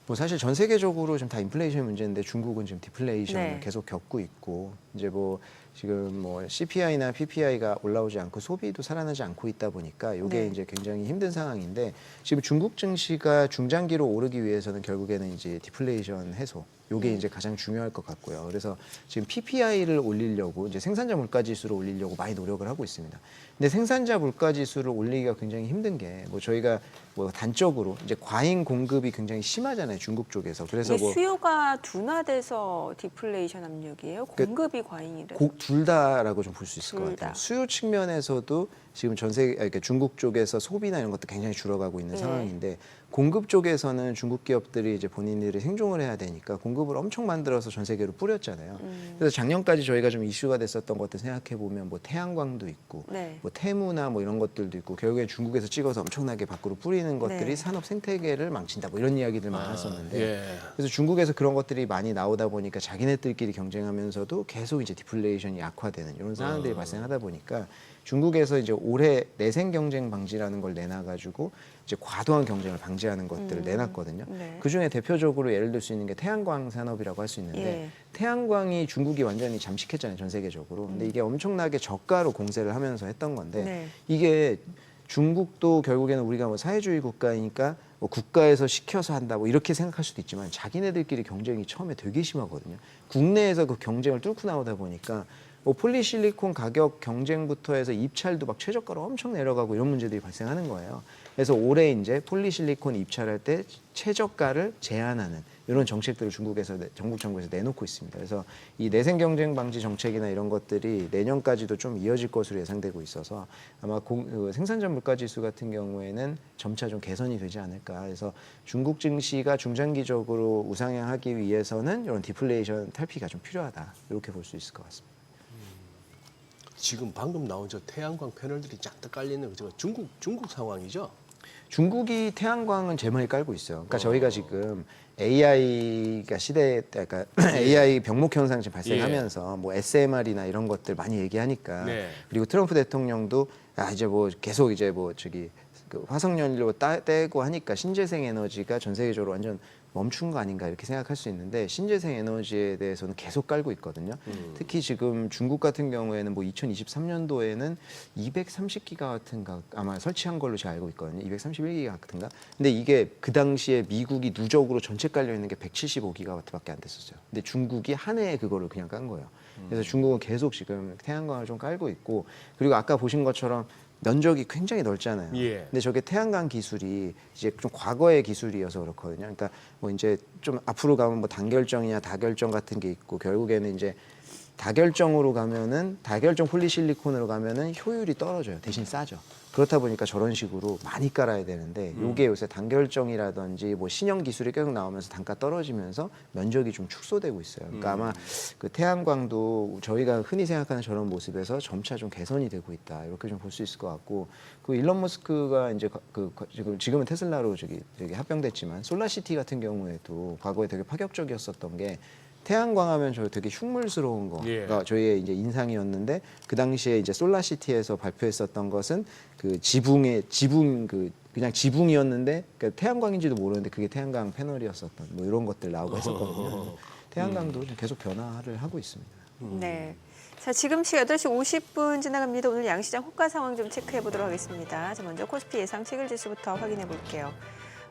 뭐 사실 전 세계적으로 지금 다 인플레이션 문제인데 중국은 지금 디플레이션을 네. 계속 겪고 있고 이제 뭐 지금 뭐 CPI나 PPI가 올라오지 않고 소비도 살아나지 않고 있다 보니까 이게 네. 이제 굉장히 힘든 상황인데 지금 중국 증시가 중장기로 오르기 위해서는 결국에는 이제 디플레이션 해소 요게 이제 가장 중요할 것 같고요. 그래서 지금 PPI를 올리려고 이제 생산자 물가 지수를 올리려고 많이 노력을 하고 있습니다. 근데 생산자 물가 지수를 올리기가 굉장히 힘든 게 뭐 저희가 뭐 단적으로 이제 과잉 공급이 굉장히 심하잖아요. 중국 쪽에서. 그래서 이게 뭐 수요가 둔화돼서 디플레이션 압력이에요? 공급이 과잉이래. 둘 다라고 좀 볼 수 있을 것 둘 같아요. 다. 수요 측면에서도 지금 전 세계, 그러니까 중국 쪽에서 소비나 이런 것도 굉장히 줄어가고 있는 네. 상황인데 공급 쪽에서는 중국 기업들이 이제 본인들이 생존을 해야 되니까 공급을 엄청 만들어서 전 세계로 뿌렸잖아요. 그래서 작년까지 저희가 좀 이슈가 됐었던 것들 생각해 보면 뭐 태양광도 있고 네. 뭐 태무나 뭐 이런 것들도 있고 결국에 중국에서 찍어서 엄청나게 밖으로 뿌리는 것들이 네. 산업 생태계를 망친다 뭐 이런 이야기들 많았었는데 예. 그래서 중국에서 그런 것들이 많이 나오다 보니까 자기네들끼리 경쟁하면서도 계속 이제 디플레이션이 약화되는 이런 상황들이 발생하다 보니까 중국에서 이제 올해 내생 경쟁 방지라는 걸 내놔가지고 이제 과도한 경쟁을 방지하는 것들을 내놨거든요. 네. 그 중에 대표적으로 예를 들 수 있는 게 태양광 산업이라고 할 수 있는데 예. 태양광이 중국이 완전히 잠식했잖아요, 전 세계적으로. 근데 이게 엄청나게 저가로 공세를 하면서 했던 건데 네. 이게 중국도 결국에는 우리가 뭐 사회주의 국가이니까 뭐 국가에서 시켜서 한다 뭐 이렇게 생각할 수도 있지만 자기네들끼리 경쟁이 처음에 되게 심하거든요. 국내에서 그 경쟁을 뚫고 나오다 보니까 뭐 폴리실리콘 가격 경쟁부터 해서 입찰도 막 최저가로 엄청 내려가고 이런 문제들이 발생하는 거예요. 그래서 올해 이제 폴리실리콘 입찰할 때 최저가를 제한하는 이런 정책들을 전국 정부에서 내놓고 있습니다. 그래서 이 내생 경쟁 방지 정책이나 이런 것들이 내년까지도 좀 이어질 것으로 예상되고 있어서 아마 생산자 물가 지수 같은 경우에는 점차 좀 개선이 되지 않을까. 그래서 중국 증시가 중장기적으로 우상향하기 위해서는 이런 디플레이션 탈피가 좀 필요하다. 이렇게 볼 수 있을 것 같습니다. 지금 방금 나온 저 태양광 패널들이 잔뜩 깔리는 저 중국 상황이죠? 중국이 태양광은 제머리 깔고 있어요. 그러니까 저희가 지금 AI가 시대에, 그러니까 AI 병목 현상 지금 발생하면서 뭐 SMR이나 이런 것들 많이 얘기하니까 네. 그리고 트럼프 대통령도 이제 뭐 계속 이제 뭐 저기 그 화석연료 떼고 하니까 신재생 에너지가 전 세계적으로 완전 멈춘 거 아닌가 이렇게 생각할 수 있는데 신재생 에너지에 대해서는 계속 깔고 있거든요. 특히 지금 중국 같은 경우에는 뭐 2023년도에는 230기가와트인가 아마 설치한 걸로 제가 알고 있거든요. 231기가와트인가. 근데 이게 그 당시에 미국이 누적으로 전체 깔려 있는 게 175기가와트밖에 안 됐었어요. 근데 중국이 한 해에 그거를 그냥 깐 거예요. 그래서 중국은 계속 지금 태양광을 좀 깔고 있고 그리고 아까 보신 것처럼 면적이 굉장히 넓잖아요. 예. 근데 저게 태양광 기술이 이제 좀 과거의 기술이어서 그렇거든요. 그러니까 뭐 이제 좀 앞으로 가면 뭐 단결정이냐 다결정 같은 게 있고 결국에는 이제 다결정으로 가면은 다결정 폴리실리콘으로 가면은 효율이 떨어져요. 대신 싸죠. 그렇다 보니까 저런 식으로 많이 깔아야 되는데 요게 요새 단결정이라든지 뭐 신형 기술이 계속 나오면서 단가 떨어지면서 면적이 좀 축소되고 있어요. 그러니까 아마 그 태양광도 저희가 흔히 생각하는 저런 모습에서 점차 좀 개선이 되고 있다. 이렇게 좀 볼 수 있을 것 같고 그 일론 머스크가 이제 지금은 테슬라로 저기 합병됐지만 솔라시티 같은 경우에도 과거에 되게 파격적이었었던 게 태양광 하면 저 되게 흉물스러운 거가 예. 저희의 이제 인상이었는데 그 당시에 이제 솔라시티에서 발표했었던 것은 그 지붕 그냥 지붕이었는데 그러니까 태양광인지도 모르는데 그게 태양광 패널이었었던 뭐 이런 것들 나오고 했었거든요. 태양광도 좀 계속 변화를 하고 있습니다. 네. 자, 지금 시각 8시 50분 지나갑니다. 오늘 양시장 호가 상황 좀 체크해 보도록 하겠습니다. 자, 먼저 코스피 예상 체결 지수부터 확인해 볼게요.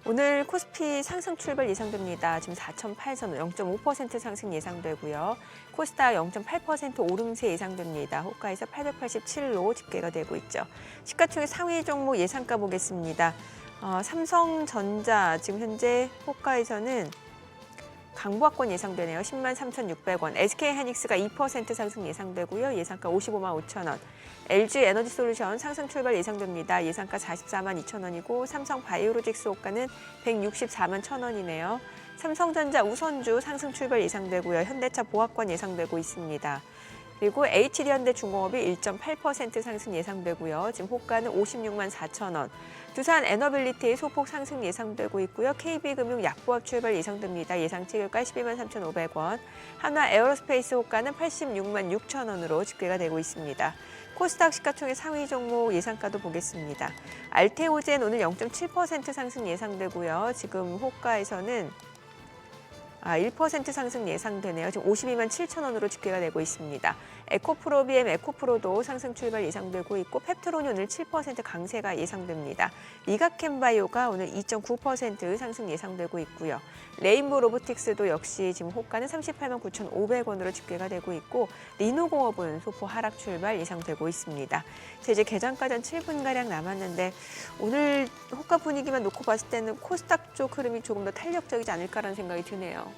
오늘 코스피 상승 출발 예상됩니다. 지금 4,008선 0.5% 상승 예상되고요. 코스닥 0.8% 오름세 예상됩니다. 호가에서 887로 집계가 되고 있죠. 시가총액 상위 종목 예상가 보겠습니다. 삼성전자 지금 현재 호가에서는 강보합권 예상되네요. 10만 3,600원. SK하이닉스가 2% 상승 예상되고요. 예상가 55만 5천 원. LG에너지솔루션 상승 출발 예상됩니다. 예상가 44만 2천 원이고 삼성바이오로직스 호가는 164만 1천 원이네요. 삼성전자 우선주 상승 출발 예상되고요. 현대차 보합권 예상되고 있습니다. 그리고 HD현대중공업이 1.8% 상승 예상되고요. 지금 호가는 56만 4천 원. 두산 에너빌리티 소폭 상승 예상되고 있고요. KB금융 약보합 출발 예상됩니다. 예상 체결가 12만 3,500원. 한화 에어로스페이스 호가는 86만 6천 원으로 집계가 되고 있습니다. 코스닥 시가총액 상위 종목 예상가도 보겠습니다. 알테오젠 오늘 0.7% 상승 예상되고요. 지금 호가에서는 1% 상승 예상되네요. 지금 52만 7천 원으로 집계가 되고 있습니다. 에코프로 BM 에코프로도 상승 출발 예상되고 있고 펩트론이 오늘 7% 강세가 예상됩니다. 미가캠바이오가 오늘 2.9% 상승 예상되고 있고요. 레인보 로보틱스도 역시 지금 호가는 38만 9,500원으로 집계가 되고 있고 리노공업은 소폭 하락 출발 예상되고 있습니다. 자, 이제 개장까지 한 7분가량 남았는데 오늘 호가 분위기만 놓고 봤을 때는 코스닥 쪽 흐름이 조금 더 탄력적이지 않을까라는 생각이 드네요.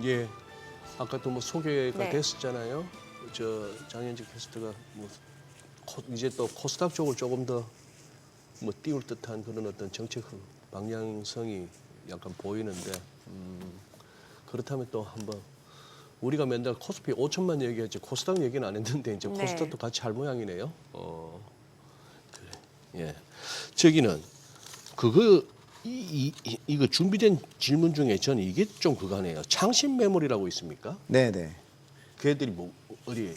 예. 아까도 뭐 소개가 네. 됐었잖아요. 저 장현직 캐스터가 뭐 이제 또 코스닥 쪽을 조금 더 뭐 띄울 듯한 그런 어떤 정책 방향성이 약간 보이는데 그렇다면 또 한번 우리가 맨날 코스피 5천만 얘기했지 코스닥 얘기는 안 했는데 이제 네. 코스닥도 같이 할 모양이네요. 그래. 예. 저기는 그거 이거 준비된 질문 중에 저는 이게 좀 그거네요. 창신 메모리라고 있습니까? 네네. 걔들이 뭐 어디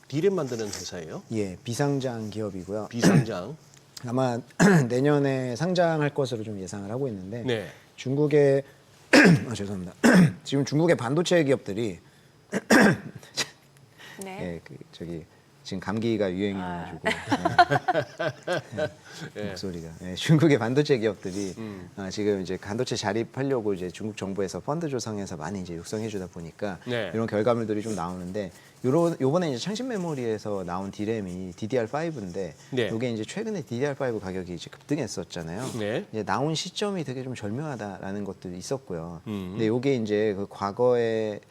디램 만드는 회사예요? 예, 비상장 기업이고요. 비상장. 아마 내년에 상장할 것으로 좀 예상을 하고 있는데 네. 중국의 죄송합니다. 지금 중국의 반도체 기업들이 네. 예, 저기 지금 감기가 유행이어가지고 목소리가 중국의 반도체 기업들이 지금 이제 반도체 자립하려고 이제 중국 정부에서 펀드 조성해서 많이 이제 육성해주다 보니까 네. 이런 결과물들이 좀 나오는데 요번에 이제 창신 메모리에서 나온 디램이 DDR5인데 네. 이게 이제 최근에 DDR5 가격이 이제 급등했었잖아요. 네. 이제 나온 시점이 되게 좀 절묘하다라는 것도 있었고요. 근데 이게 이제 그 과거에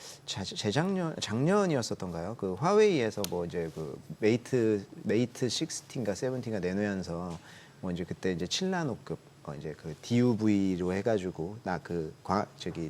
작년이었었던가요? 그 화웨이에서 뭐 이제 그 메이트 16인가 17인가 내놓으면서 뭐 이제 그때 이제 7나노급 이제 그 DUV로 해가지고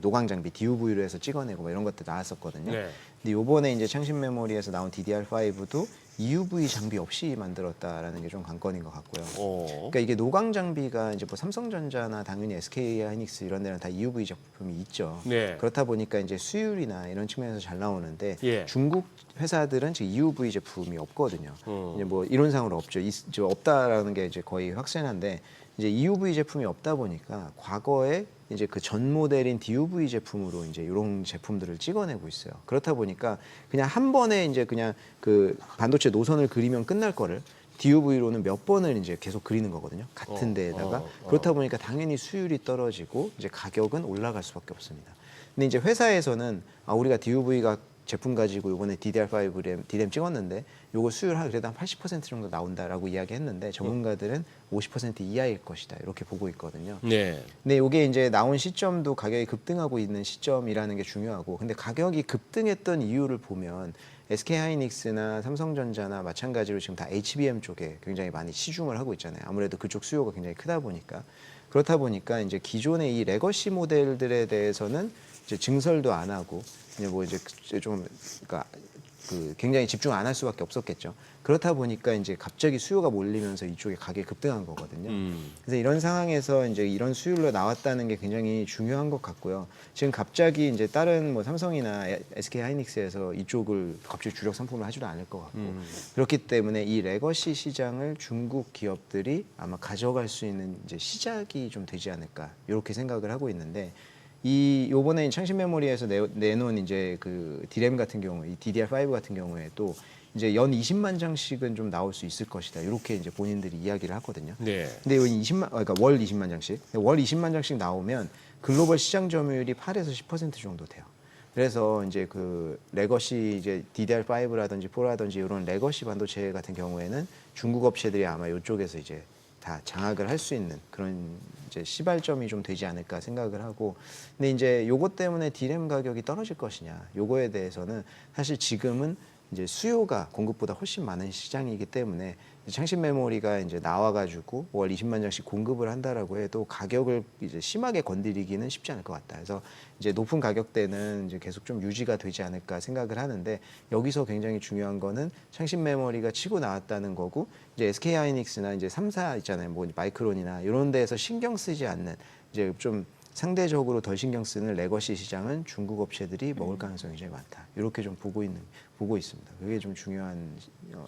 노광 장비 DUV로 해서 찍어내고 뭐 이런 것들 나왔었거든요. 네. 근데 요번에 이제 창신 메모리에서 나온 DDR5도 EUV 장비 없이 만들었다라는 게 좀 관건인 것 같고요. 그러니까 이게 노광 장비가 이제 뭐 삼성전자나 당연히 SK 하이닉스 이런 데는 다 EUV 제품이 있죠. 네. 그렇다 보니까 이제 수율이나 이런 측면에서 잘 나오는데 예. 중국 회사들은 지금 EUV 제품이 없거든요. 이제 뭐 이론상으로 없죠. 없다라는 게 이제 거의 확실한데 이제 EUV 제품이 없다 보니까 과거에 이제 그 전 모델인 DUV 제품으로 이제 이런 제품들을 찍어내고 있어요. 그렇다 보니까 그냥 한 번에 이제 그냥 그 반도체 노선을 그리면 끝날 거를 DUV로는 몇 번을 이제 계속 그리는 거거든요. 같은 데에다가 그렇다 보니까 당연히 수율이 떨어지고 이제 가격은 올라갈 수밖에 없습니다. 근데 이제 회사에서는 우리가 DUV가 제품 가지고 이번에 DDR5 디램 찍었는데 요거 수율 그래도 한 80% 정도 나온다라고 이야기했는데 전문가들은 50% 이하일 것이다 이렇게 보고 있거든요. 네. 근데 이게 이제 나온 시점도 가격이 급등하고 있는 시점이라는 게 중요하고 근데 가격이 급등했던 이유를 보면 SK 하이닉스나 삼성전자나 마찬가지로 지금 다 HBM 쪽에 굉장히 많이 치중을 하고 있잖아요. 아무래도 그쪽 수요가 굉장히 크다 보니까 그렇다 보니까 이제 기존의 이 레거시 모델들에 대해서는 이제 증설도 안 하고 이제 뭐 이제 좀 그러니까 그 굉장히 집중 안 할 수밖에 없었겠죠. 그렇다 보니까 이제 갑자기 수요가 몰리면서 이쪽에 가격이 급등한 거거든요. 그래서 이런 상황에서 이제 이런 수율로 나왔다는 게 굉장히 중요한 것 같고요. 지금 갑자기 이제 다른 뭐 삼성이나 SK 하이닉스에서 이쪽을 갑자기 주력 상품을 하지도 않을 것 같고 그렇기 때문에 이 레거시 시장을 중국 기업들이 아마 가져갈 수 있는 이제 시작이 좀 되지 않을까 이렇게 생각을 하고 있는데. 요번에 창신 메모리에서 내놓은 이제 그 디램 같은 경우, 이 DDR5 같은 경우에도 이제 연 20만 장씩은 좀 나올 수 있을 것이다. 이렇게 이제 본인들이 이야기를 하거든요. 네. 근데 그러니까 월 20만 장씩. 월 20만 장씩 나오면 글로벌 시장 점유율이 8에서 10% 정도 돼요. 그래서 이제 그 레거시 이제 DDR5라든지 4라든지 이런 레거시 반도체 같은 경우에는 중국 업체들이 아마 이쪽에서 이제 다 장악을 할 수 있는 그런 이제 시발점이 좀 되지 않을까 생각을 하고 근데 이제 요것 때문에 디램 가격이 떨어질 것이냐 요거에 대해서는 사실 지금은 이제 수요가 공급보다 훨씬 많은 시장이기 때문에 창신 메모리가 이제 나와가지고 월 20만 장씩 공급을 한다라고 해도 가격을 이제 심하게 건드리기는 쉽지 않을 것 같다. 그래서 이제 높은 가격대는 이제 계속 좀 유지가 되지 않을까 생각을 하는데 여기서 굉장히 중요한 거는 창신 메모리가 치고 나왔다는 거고 이제 SK 하이닉스나 이제 3사 있잖아요. 뭐 마이크론이나 이런 데에서 신경 쓰지 않는 이제 좀 상대적으로 덜 신경 쓰는 레거시 시장은 중국 업체들이 먹을 가능성이 굉장히 많다. 이렇게 좀 보고 있습니다. 그게 좀 중요한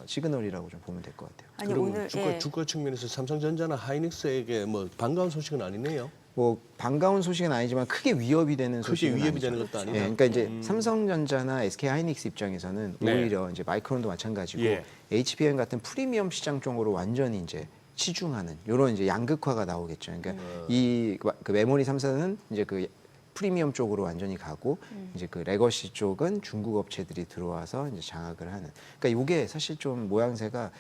시그널이라고 좀 보면 될 것 같아요. 아니 그럼 오늘 주가 측면에서 삼성전자나 하이닉스에게 뭐 반가운 소식은 아니네요. 뭐 반가운 소식은 아니지만 크게 위협이 되는 크게 소식은 위협이 아니죠. 되는 것도 아니다. 예, 그러니까 이제 삼성전자나 SK하이닉스 입장에서는 네. 오히려 이제 마이크론도 마찬가지고 예. HBM 같은 프리미엄 시장 쪽으로 완전히 이제 치중하는 이런 이제 양극화가 나오겠죠. 그러니까 이 그 메모리 3사는 이제 그 프리미엄 쪽으로 완전히 가고 이제 그 레거시 쪽은 중국 업체들이 들어와서 이제 장악을 하는. 그러니까 이게 사실 좀 모양새가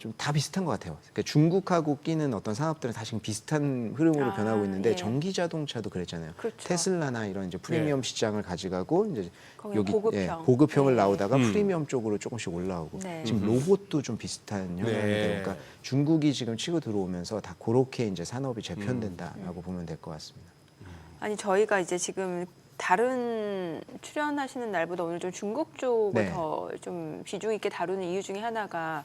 좀 다 비슷한 것 같아요. 그러니까 중국하고 끼는 어떤 산업들은 다 지금 비슷한 흐름으로 아, 변하고 있는데 예. 전기 자동차도 그랬잖아요. 그렇죠. 테슬라나 이런 이제 프리미엄 시장을 가져가고 이제 거기 여기 보급형. 보급형을 예. 나오다가 프리미엄 쪽으로 조금씩 올라오고 네. 지금 로봇도 좀 비슷한 현상인데 네. 그러니까 중국이 지금 치고 들어오면서 다 그렇게 이제 산업이 재편된다라고 보면 될 것 같습니다. 아니 저희가 이제 지금 다른 출연하시는 날보다 오늘 좀 중국 쪽을 네. 더 좀 비중 있게 다루는 이유 중에 하나가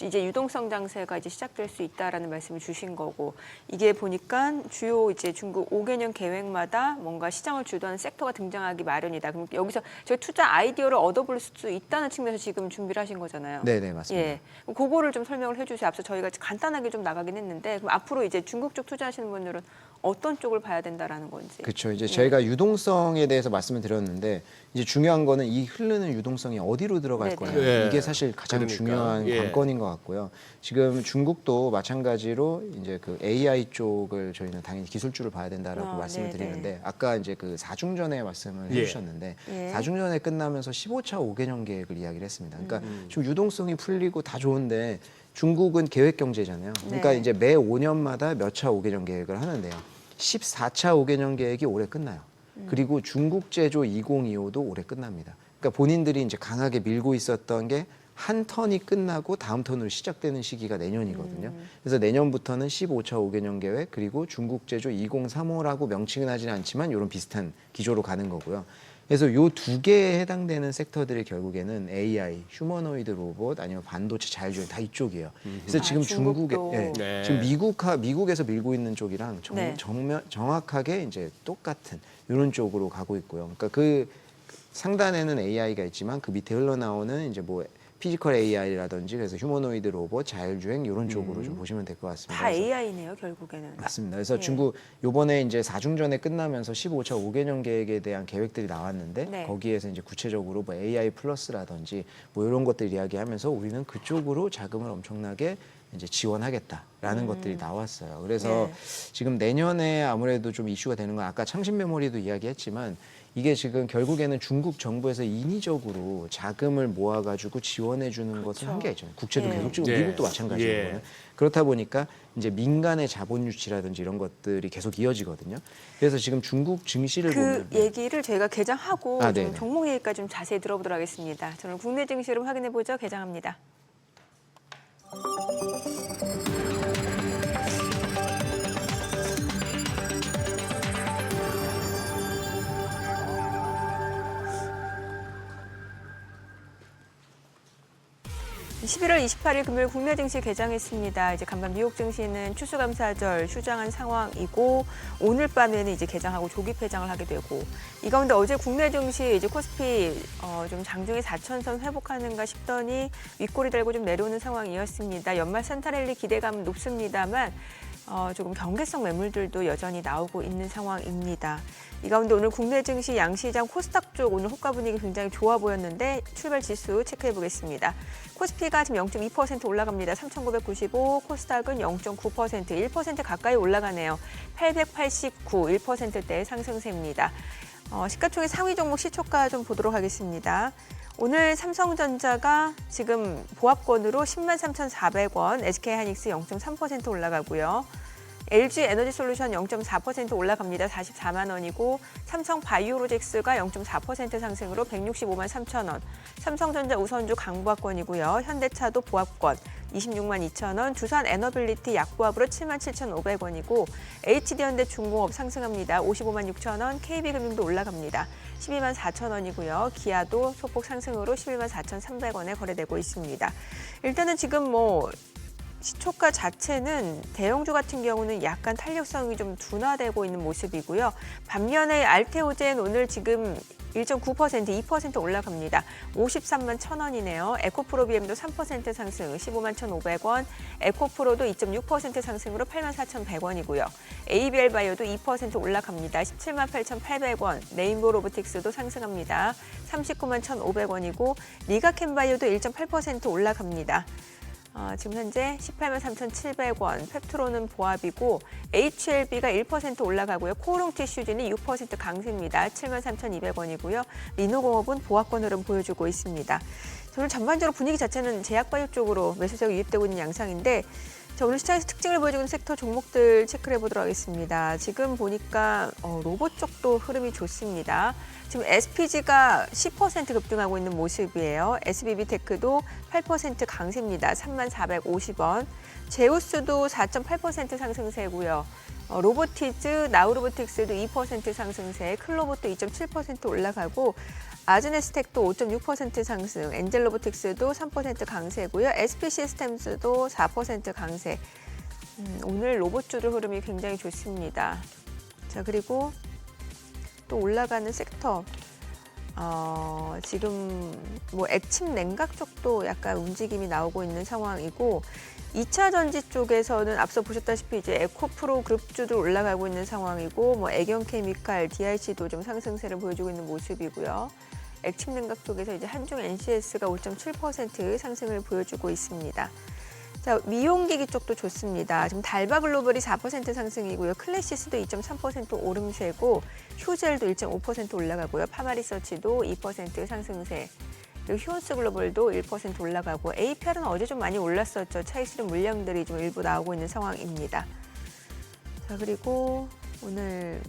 이제 유동성 장세가 이제 시작될 수 있다라는 말씀을 주신 거고 이게 보니까 주요 이제 중국 5개년 계획마다 뭔가 시장을 주도하는 섹터가 등장하기 마련이다. 그럼 여기서 저희 투자 아이디어를 얻어볼 수 있다는 측면에서 지금 준비를 하신 거잖아요. 네, 맞습니다. 예, 그거를 좀 설명을 해주세요. 앞서 저희가 간단하게 좀 나가긴 했는데 그럼 앞으로 이제 중국 쪽 투자하시는 분들은 어떤 쪽을 봐야 된다라는 건지. 그렇죠. 이제 저희가 유동성에 대해서 말씀을 드렸는데 이제 중요한 거는 이 흐르는 유동성이 어디로 들어갈 네네. 거냐. 예. 이게 사실 가장 그러니까. 중요한 예. 관건인 것 같고요. 지금 중국도 마찬가지로 이제 그 AI 쪽을 저희는 당연히 기술주를 봐야 된다라고 말씀을 네네. 드리는데 아까 이제 그 4중전에 말씀을 예. 해주셨는데 예. 4중전에 끝나면서 15차 5개년 계획을 이야기를 했습니다. 그러니까 지금 유동성이 풀리고 다 좋은데 중국은 계획 경제잖아요. 그러니까 네. 이제 매 5년마다 몇 차 5개년 계획을 하는데요. 14차 5개년 계획이 올해 끝나요. 그리고 중국 제조 2025도 올해 끝납니다. 그러니까 본인들이 이제 강하게 밀고 있었던 게 한 턴이 끝나고 다음 턴으로 시작되는 시기가 내년이거든요. 그래서 내년부터는 15차 5개년 계획 그리고 중국 제조 2035라고 명칭은 하지는 않지만 이런 비슷한 기조로 가는 거고요. 그래서 요 두 개에 해당되는 섹터들이 결국에는 AI, 휴머노이드 로봇 아니면 반도체 자율주행 다 이쪽이에요. 그래서 지금 중국에 중국도. 네. 지금 미국에서 밀고 있는 쪽이랑 네. 정확하게 이제 똑같은 이런 쪽으로 가고 있고요. 그러니까 그 상단에는 AI가 있지만 그 밑에 흘러나오는 이제 뭐 피지컬 AI라든지 그래서 휴머노이드 로봇, 자율주행 이런 쪽으로 좀 보시면 될 것 같습니다. 다 그래서 AI네요, 결국에는. 맞습니다. 그래서 예. 중국 요번에 이제 4중전에 끝나면서 15차 5개년 계획에 대한 계획들이 나왔는데 네. 거기에서 이제 구체적으로 뭐 AI 플러스라든지 뭐 이런 것들 이야기하면서 우리는 그쪽으로 자금을 엄청나게 이제 지원하겠다라는 것들이 나왔어요. 그래서 네. 지금 내년에 아무래도 좀 이슈가 되는 건 아까 창신 메모리도 이야기했지만 이게 지금 결국에는 중국 정부에서 인위적으로 자금을 모아가지고 지원해 주는 것은 그렇죠. 한계가 있잖아요. 국채도 예. 계속 찍고 예. 미국도 마찬가지예요. 예. 그거는. 그렇다 보니까 이제 민간의 자본 유치라든지 이런 것들이 계속 이어지거든요. 그래서 지금 중국 증시를 그 보면 얘기를 저희가 개장하고 아, 좀 네네. 종목 얘기까지 좀 자세히 들어보도록 하겠습니다. 저는 국내 증시를 확인해 보죠. 개장합니다. (11월 28일) 금요일 국내 증시 개장했습니다. 이제 간밤 미국 증시는 추수감사절 휴장한 상황이고 오늘 밤에는 이제 개장하고 조기 폐장을 하게 되고 이 가운데 어제 국내 증시 이제 코스피 좀 장중에 4천선 회복하는가 싶더니 윗골이 달고 좀 내려오는 상황이었습니다. 연말 산타랠리 기대감은 높습니다만 조금 경계성 매물들도 여전히 나오고 있는 상황입니다. 이 가운데 오늘 국내 증시 양시장 코스닥 쪽 오늘 호가 분위기 굉장히 좋아 보였는데 출발 지수 체크해 보겠습니다. 코스피가 지금 0.2% 올라갑니다. 3,995, 코스닥은 0.9%, 1% 가까이 올라가네요. 889, 1%대 상승세입니다. 시가총액 상위 종목 시초가 좀 보도록 하겠습니다. 오늘 삼성전자가 지금 보합권으로 103,400원, SK하이닉스 0.3% 올라가고요. LG에너지솔루션 0.4% 올라갑니다. 44만 원이고 삼성바이오로직스가 0.4% 상승으로 165만 3천 원. 삼성전자 우선주 강보합권이고요. 현대차도 보합권 26만 2천 원. 두산에너빌리티 약보합으로 7만 7,500원이고 HD현대 중공업 상승합니다. 55만 6천 원. KB금융도 올라갑니다. 12만 4천 원이고요. 기아도 소폭 상승으로 11만 4,300원에 거래되고 있습니다. 일단은 지금 시초가 자체는 대형주 같은 경우는 약간 탄력성이 좀 둔화되고 있는 모습이고요. 반면에 알테오젠 오늘 지금 1.9%, 2% 올라갑니다. 53만 1,000원이네요. 에코프로 BM도 3% 상승, 15만 1,500원. 에코프로도 2.6% 상승으로 8만 4,100원이고요. ABL 바이오도 2% 올라갑니다. 17만 8,800원. 레인보우 로보틱스도 상승합니다. 39만 1,500원이고 리가캠 바이오도 1.8% 올라갑니다. 지금 현재 18만 3,700원, 펩트로는 보합이고 HLB가 1% 올라가고요. 코오롱 티슈진이 6% 강세입니다. 7만 3,200원이고요. 리노공업은 보합권 흐름 보여주고 있습니다. 오늘 전반적으로 분위기 자체는 제약바이오 쪽으로 매수세가 유입되고 있는 양상인데 오늘 시장에서 특징을 보여주는 섹터 종목들 체크를 해보도록 하겠습니다. 지금 보니까 로봇 쪽도 흐름이 좋습니다. 지금 SPG가 10% 급등하고 있는 모습이에요. SBB테크도 8% 강세입니다. 3만 450원. 제우스도 4.8% 상승세고요. 로보티즈, 나우로보틱스도 2% 상승세, 클로봇도 2.7% 올라가고 아즈네스텍도 5.6% 상승, 엔젤로보틱스도 3% 강세고요. SP시스템즈도 4% 강세. 오늘 로봇주들 흐름이 굉장히 좋습니다. 자, 그리고 또 올라가는 섹터. 지금 뭐 액침 냉각 쪽도 약간 움직임이 나오고 있는 상황이고 2차 전지 쪽에서는 앞서 보셨다시피 이제 에코프로 그룹주들 올라가고 있는 상황이고 뭐 애경케미칼, DIC도 좀 상승세를 보여주고 있는 모습이고요. 액침 냉각 쪽에서 이제 한중 NCS가 5.7% 상승을 보여주고 있습니다. 자, 미용기기 쪽도 좋습니다. 지금 달바 글로벌이 4% 상승이고요. 클래시스도 2.3% 오름세고 휴젤도 1.5% 올라가고요. 파마리서치도 2% 상승세. 그리고 휴온스 글로벌도 1% 올라가고 APR은 어제 좀 많이 올랐었죠. 차익실현 물량들이 좀 일부 나오고 있는 상황입니다. 자, 그리고 오늘은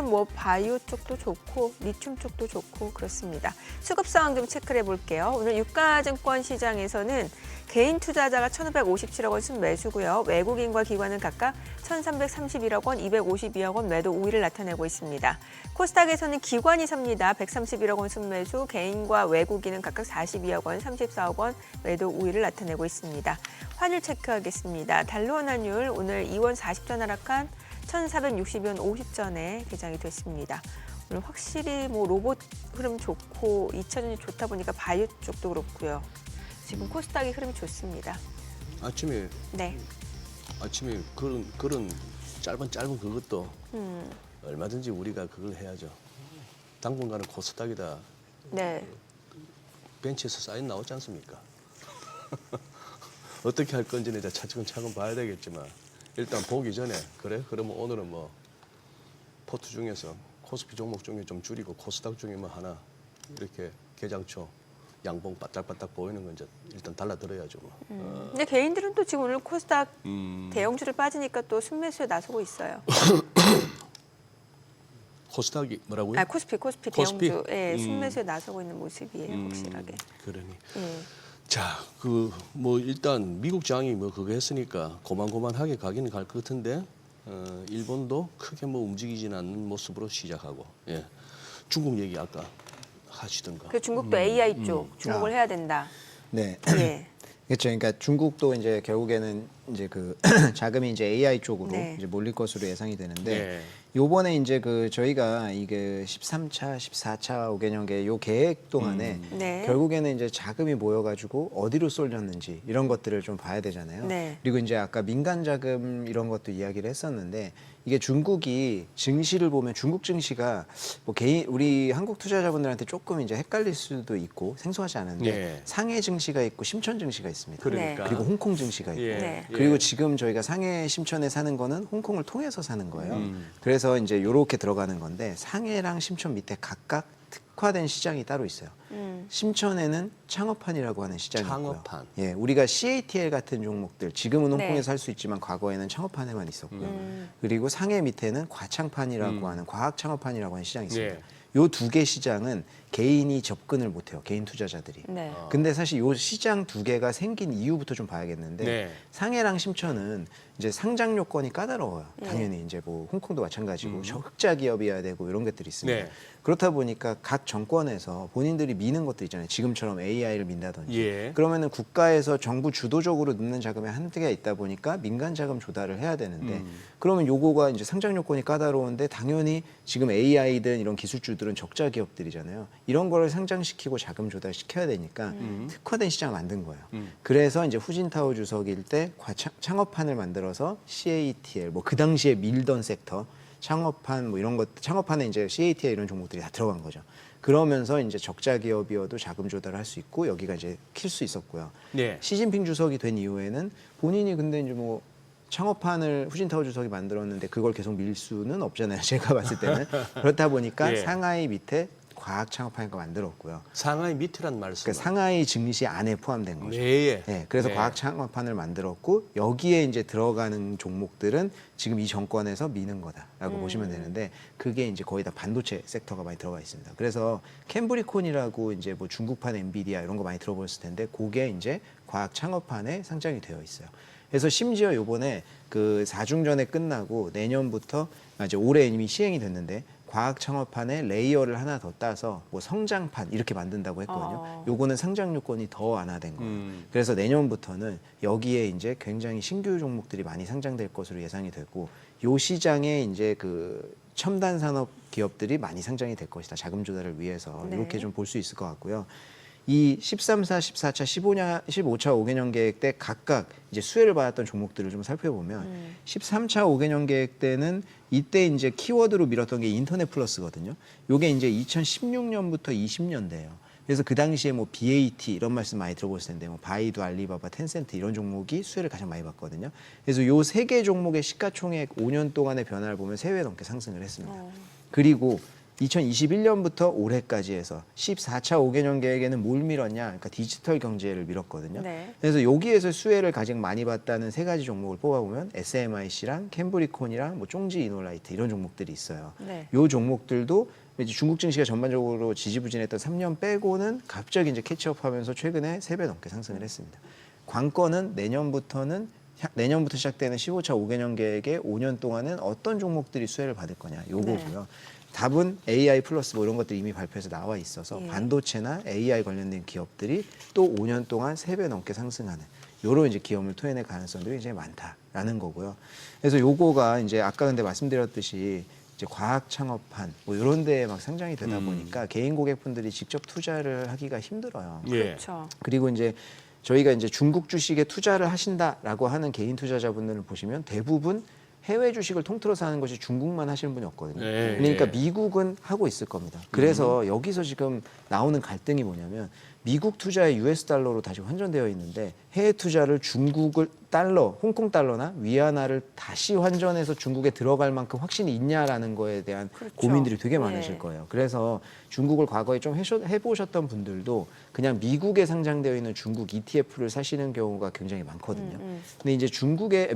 뭐 바이오 쪽도 좋고 리튬 쪽도 좋고 그렇습니다. 수급 상황 좀 체크를 해볼게요. 오늘 유가증권 시장에서는 개인 투자자가 1,557억 원 순매수고요. 외국인과 기관은 각각 1,331억 원, 252억 원 매도 우위를 나타내고 있습니다. 코스닥에서는 기관이 삽니다. 131억 원 순매수, 개인과 외국인은 각각 42억 원, 34억 원 매도 우위를 나타내고 있습니다. 환율 체크하겠습니다. 달러 환율 오늘 2원 40전 하락한 1,460원 50전에 개장이 됐습니다. 오늘 확실히 뭐 로봇 흐름 좋고 2차전지 좋다 보니까 바이오 쪽도 그렇고요. 지금 코스닥이 흐름이 좋습니다. 아침에 그런 짧은 그것도 얼마든지 우리가 그걸 해야죠. 당분간은 코스닥이다. 네. 벤치에서 사인 나오지 않습니까? 어떻게 할 건지는 이제 차근차근 봐야 되겠지만 일단 보기 전에 그러면 오늘은 뭐 포트 중에서 코스피 종목 중에 좀 줄이고 코스닥 중에 뭐 하나 이렇게 개장초 양봉 바짝바짝 보이는 건 이제 일단 달라들어야죠. 뭐. 근데 개인들은 또 지금 오늘 코스닥 대형주들 빠지니까 또 순매수에 나서고 있어요. 코스닥이 뭐라고요? 코스피 코스피? 대형주 순매수에 나서고 있는 모습이에요. 확실하게. 그러니. 예. 자, 뭐 일단 미국 장이 뭐 그거 했으니까 고만고만하게 가기는 갈 것 같은데 일본도 크게 뭐 움직이진 않는 모습으로 시작하고 중국 얘기 아까 하시던가. 그 중국도 AI 쪽 주목을 해야 된다. 네. 예. 그렇죠. 그러니까 중국도 이제 결국에는 이제 그 자금이 이제 AI 쪽으로 네. 이제 몰릴 것으로 예상이 되는데 네. 요번에 이제 저희가 이게 13차, 14차 5개년계 요 계획 동안에 네. 결국에는 이제 자금이 모여가지고 어디로 쏠렸는지 이런 것들을 좀 봐야 되잖아요. 네. 그리고 이제 아까 민간 자금 이런 것도 이야기를 했었는데 이게 중국이 증시를 보면 중국 증시가 뭐 우리 한국 투자자분들한테 조금 이제 헷갈릴 수도 있고 생소하지 않은데 네. 상해 증시가 있고 심천 증시가 있습니다. 그러니까. 그리고 홍콩 증시가 있고 네. 그리고 지금 저희가 상해 심천에 사는 거는 홍콩을 통해서 사는 거예요. 그래서 이제 요렇게 들어가는 건데 상해랑 심천 밑에 각각 특화된 시장이 따로 있어요. 심천에는 창업판이라고 하는 시장이 창업판. 있고요. 예, 우리가 CATL 같은 종목들 지금은 네. 홍콩에서 할 수 있지만 과거에는 창업판에만 있었고요. 그리고 상해 밑에는 과창판이라고 하는 과학창업판이라고 하는 시장이 있습니다. 네. 요 두 개 시장은 개인이 접근을 못해요. 개인 투자자들이. 네. 근데 사실 요 시장 두 개가 생긴 이유부터 좀 봐야겠는데 네. 상해랑 심천은 이제 상장 요건이 까다로워요. 당연히 이제 뭐 홍콩도 마찬가지고 흑자 기업이어야 되고 이런 것들이 있습니다. 네. 그렇다 보니까 각 정권에서 본인들이 미는 것들 있잖아요. 지금처럼 AI를 민다든지. 예. 그러면은 국가에서 정부 주도적으로 넣는 자금에 한계가 있다 보니까 민간 자금 조달을 해야 되는데 그러면 요거가 이제 상장 요건이 까다로운데 당연히 지금 AI든 이런 기술주들은 적자 기업들이잖아요. 이런 거를 상장시키고 자금 조달시켜야 되니까 특화된 시장을 만든 거예요. 그래서 이제 후진타오 주석일 때 창업판을 만들어서 CATL 뭐 그 당시에 밀던 섹터 창업한 뭐 이런 것 창업한에 이제 CATL 이런 종목들이 다 들어간 거죠. 그러면서 이제 적자 기업이어도 자금 조달을 할 수 있고 여기가 이제 킬 수 있었고요. 네. 시진핑 주석이 된 이후에는 본인이 근데 이제 뭐 창업판을 후진타오 주석이 만들었는데 그걸 계속 밀 수는 없잖아요. 제가 봤을 때는 그렇다 보니까 예. 상하이 밑에 과학 창업하니까 만들었고요. 상하이 밑이란 말씀. 그러니까 상하이 증시 안에 포함된 거죠. 네. 네, 그래서 네. 과학 창업판을 만들었고 여기에 이제 들어가는 종목들은 지금 이 정권에서 미는 거다라고 보시면 되는데 그게 이제 거의 다 반도체 섹터가 많이 들어가 있습니다. 그래서 캠브리콘이라고 이제 뭐 중국판 엔비디아 이런 거 많이 들어보셨을 텐데 그게 이제 과학 창업판에 상장이 되어 있어요. 그래서 심지어 요번에 그 4중전에 끝나고 내년부터 이제 올해 이미 시행이 됐는데 과학 창업판에 레이어를 하나 더 따서 뭐 성장판 이렇게 만든다고 했거든요. 요거는 상장 요건이 더 완화된 거예요. 그래서 내년부터는 여기에 이제 굉장히 신규 종목들이 많이 상장될 것으로 예상이 되고 요 시장에 이제 그 첨단 산업 기업들이 많이 상장이 될 것이다. 자금 조달을 위해서 네. 이렇게 좀 볼 수 있을 것 같고요. 이 13사, 14차, 15차 5개년 계획 때 각각 이제 수혜를 받았던 종목들을 좀 살펴보면 13차 5개년 계획 때는 이때 이제 키워드로 밀었던 게 인터넷 플러스거든요. 요게 이제 2016년부터 20년대예요. 그래서 그 당시에 뭐 BAT 이런 말씀 많이 들어보실 텐데 뭐 바이두, 알리바바, 텐센트 이런 종목이 수혜를 가장 많이 받거든요. 그래서 요 세 개 종목의 시가총액 5년 동안의 변화를 보면 3배 넘게 상승을 했습니다. 그리고 2021년부터 올해까지 해서 14차 5개년 계획에는 뭘 밀었냐? 그러니까 디지털 경제를 밀었거든요. 네. 그래서 여기에서 수혜를 가장 많이 봤다는 세 가지 종목을 뽑아보면 SMIC랑 캠브리콘이랑 뭐 쫑지 이노라이트 이런 종목들이 있어요. 네. 요 종목들도 이제 중국 증시가 전반적으로 지지부진했던 3년 빼고는 갑자기 이제 캐치업하면서 최근에 3배 넘게 상승을 했습니다. 관건은 내년부터 시작되는 15차 5개년 계획의 5년 동안은 어떤 종목들이 수혜를 받을 거냐 요거고요. 답은 AI 플러스 뭐 이런 것들이 이미 발표해서 나와 있어서 예. 반도체나 AI 관련된 기업들이 또 5년 동안 3배 넘게 상승하는 요런 이제 기업을 토해낼 가능성들이 굉장히 많다라는 거고요. 그래서 요거가 이제 아까 근데 말씀드렸듯이 이제 과학 창업판 뭐 이런 데에 막 상장이 되다 보니까 개인 고객분들이 직접 투자를 하기가 힘들어요. 예. 그렇죠. 그리고 이제 저희가 이제 중국 주식에 투자를 하신다라고 하는 개인 투자자분들을 보시면 대부분 해외 주식을 통틀어서 하는 것이 중국만 하시는 분이 없거든요. 네, 그러니까 네. 미국은 하고 있을 겁니다. 그래서 여기서 지금 나오는 갈등이 뭐냐면 미국 투자에 US 달러로 다시 환전되어 있는데 해외 투자를 중국을 달러, 홍콩 달러나 위안화를 다시 환전해서 중국에 들어갈 만큼 확신이 있냐라는 거에 대한 그렇죠. 고민들이 되게 네. 많으실 거예요. 그래서 중국을 과거에 좀 해보셨던 분들도 그냥 미국에 상장되어 있는 중국 ETF를 사시는 경우가 굉장히 많거든요. 근데 이제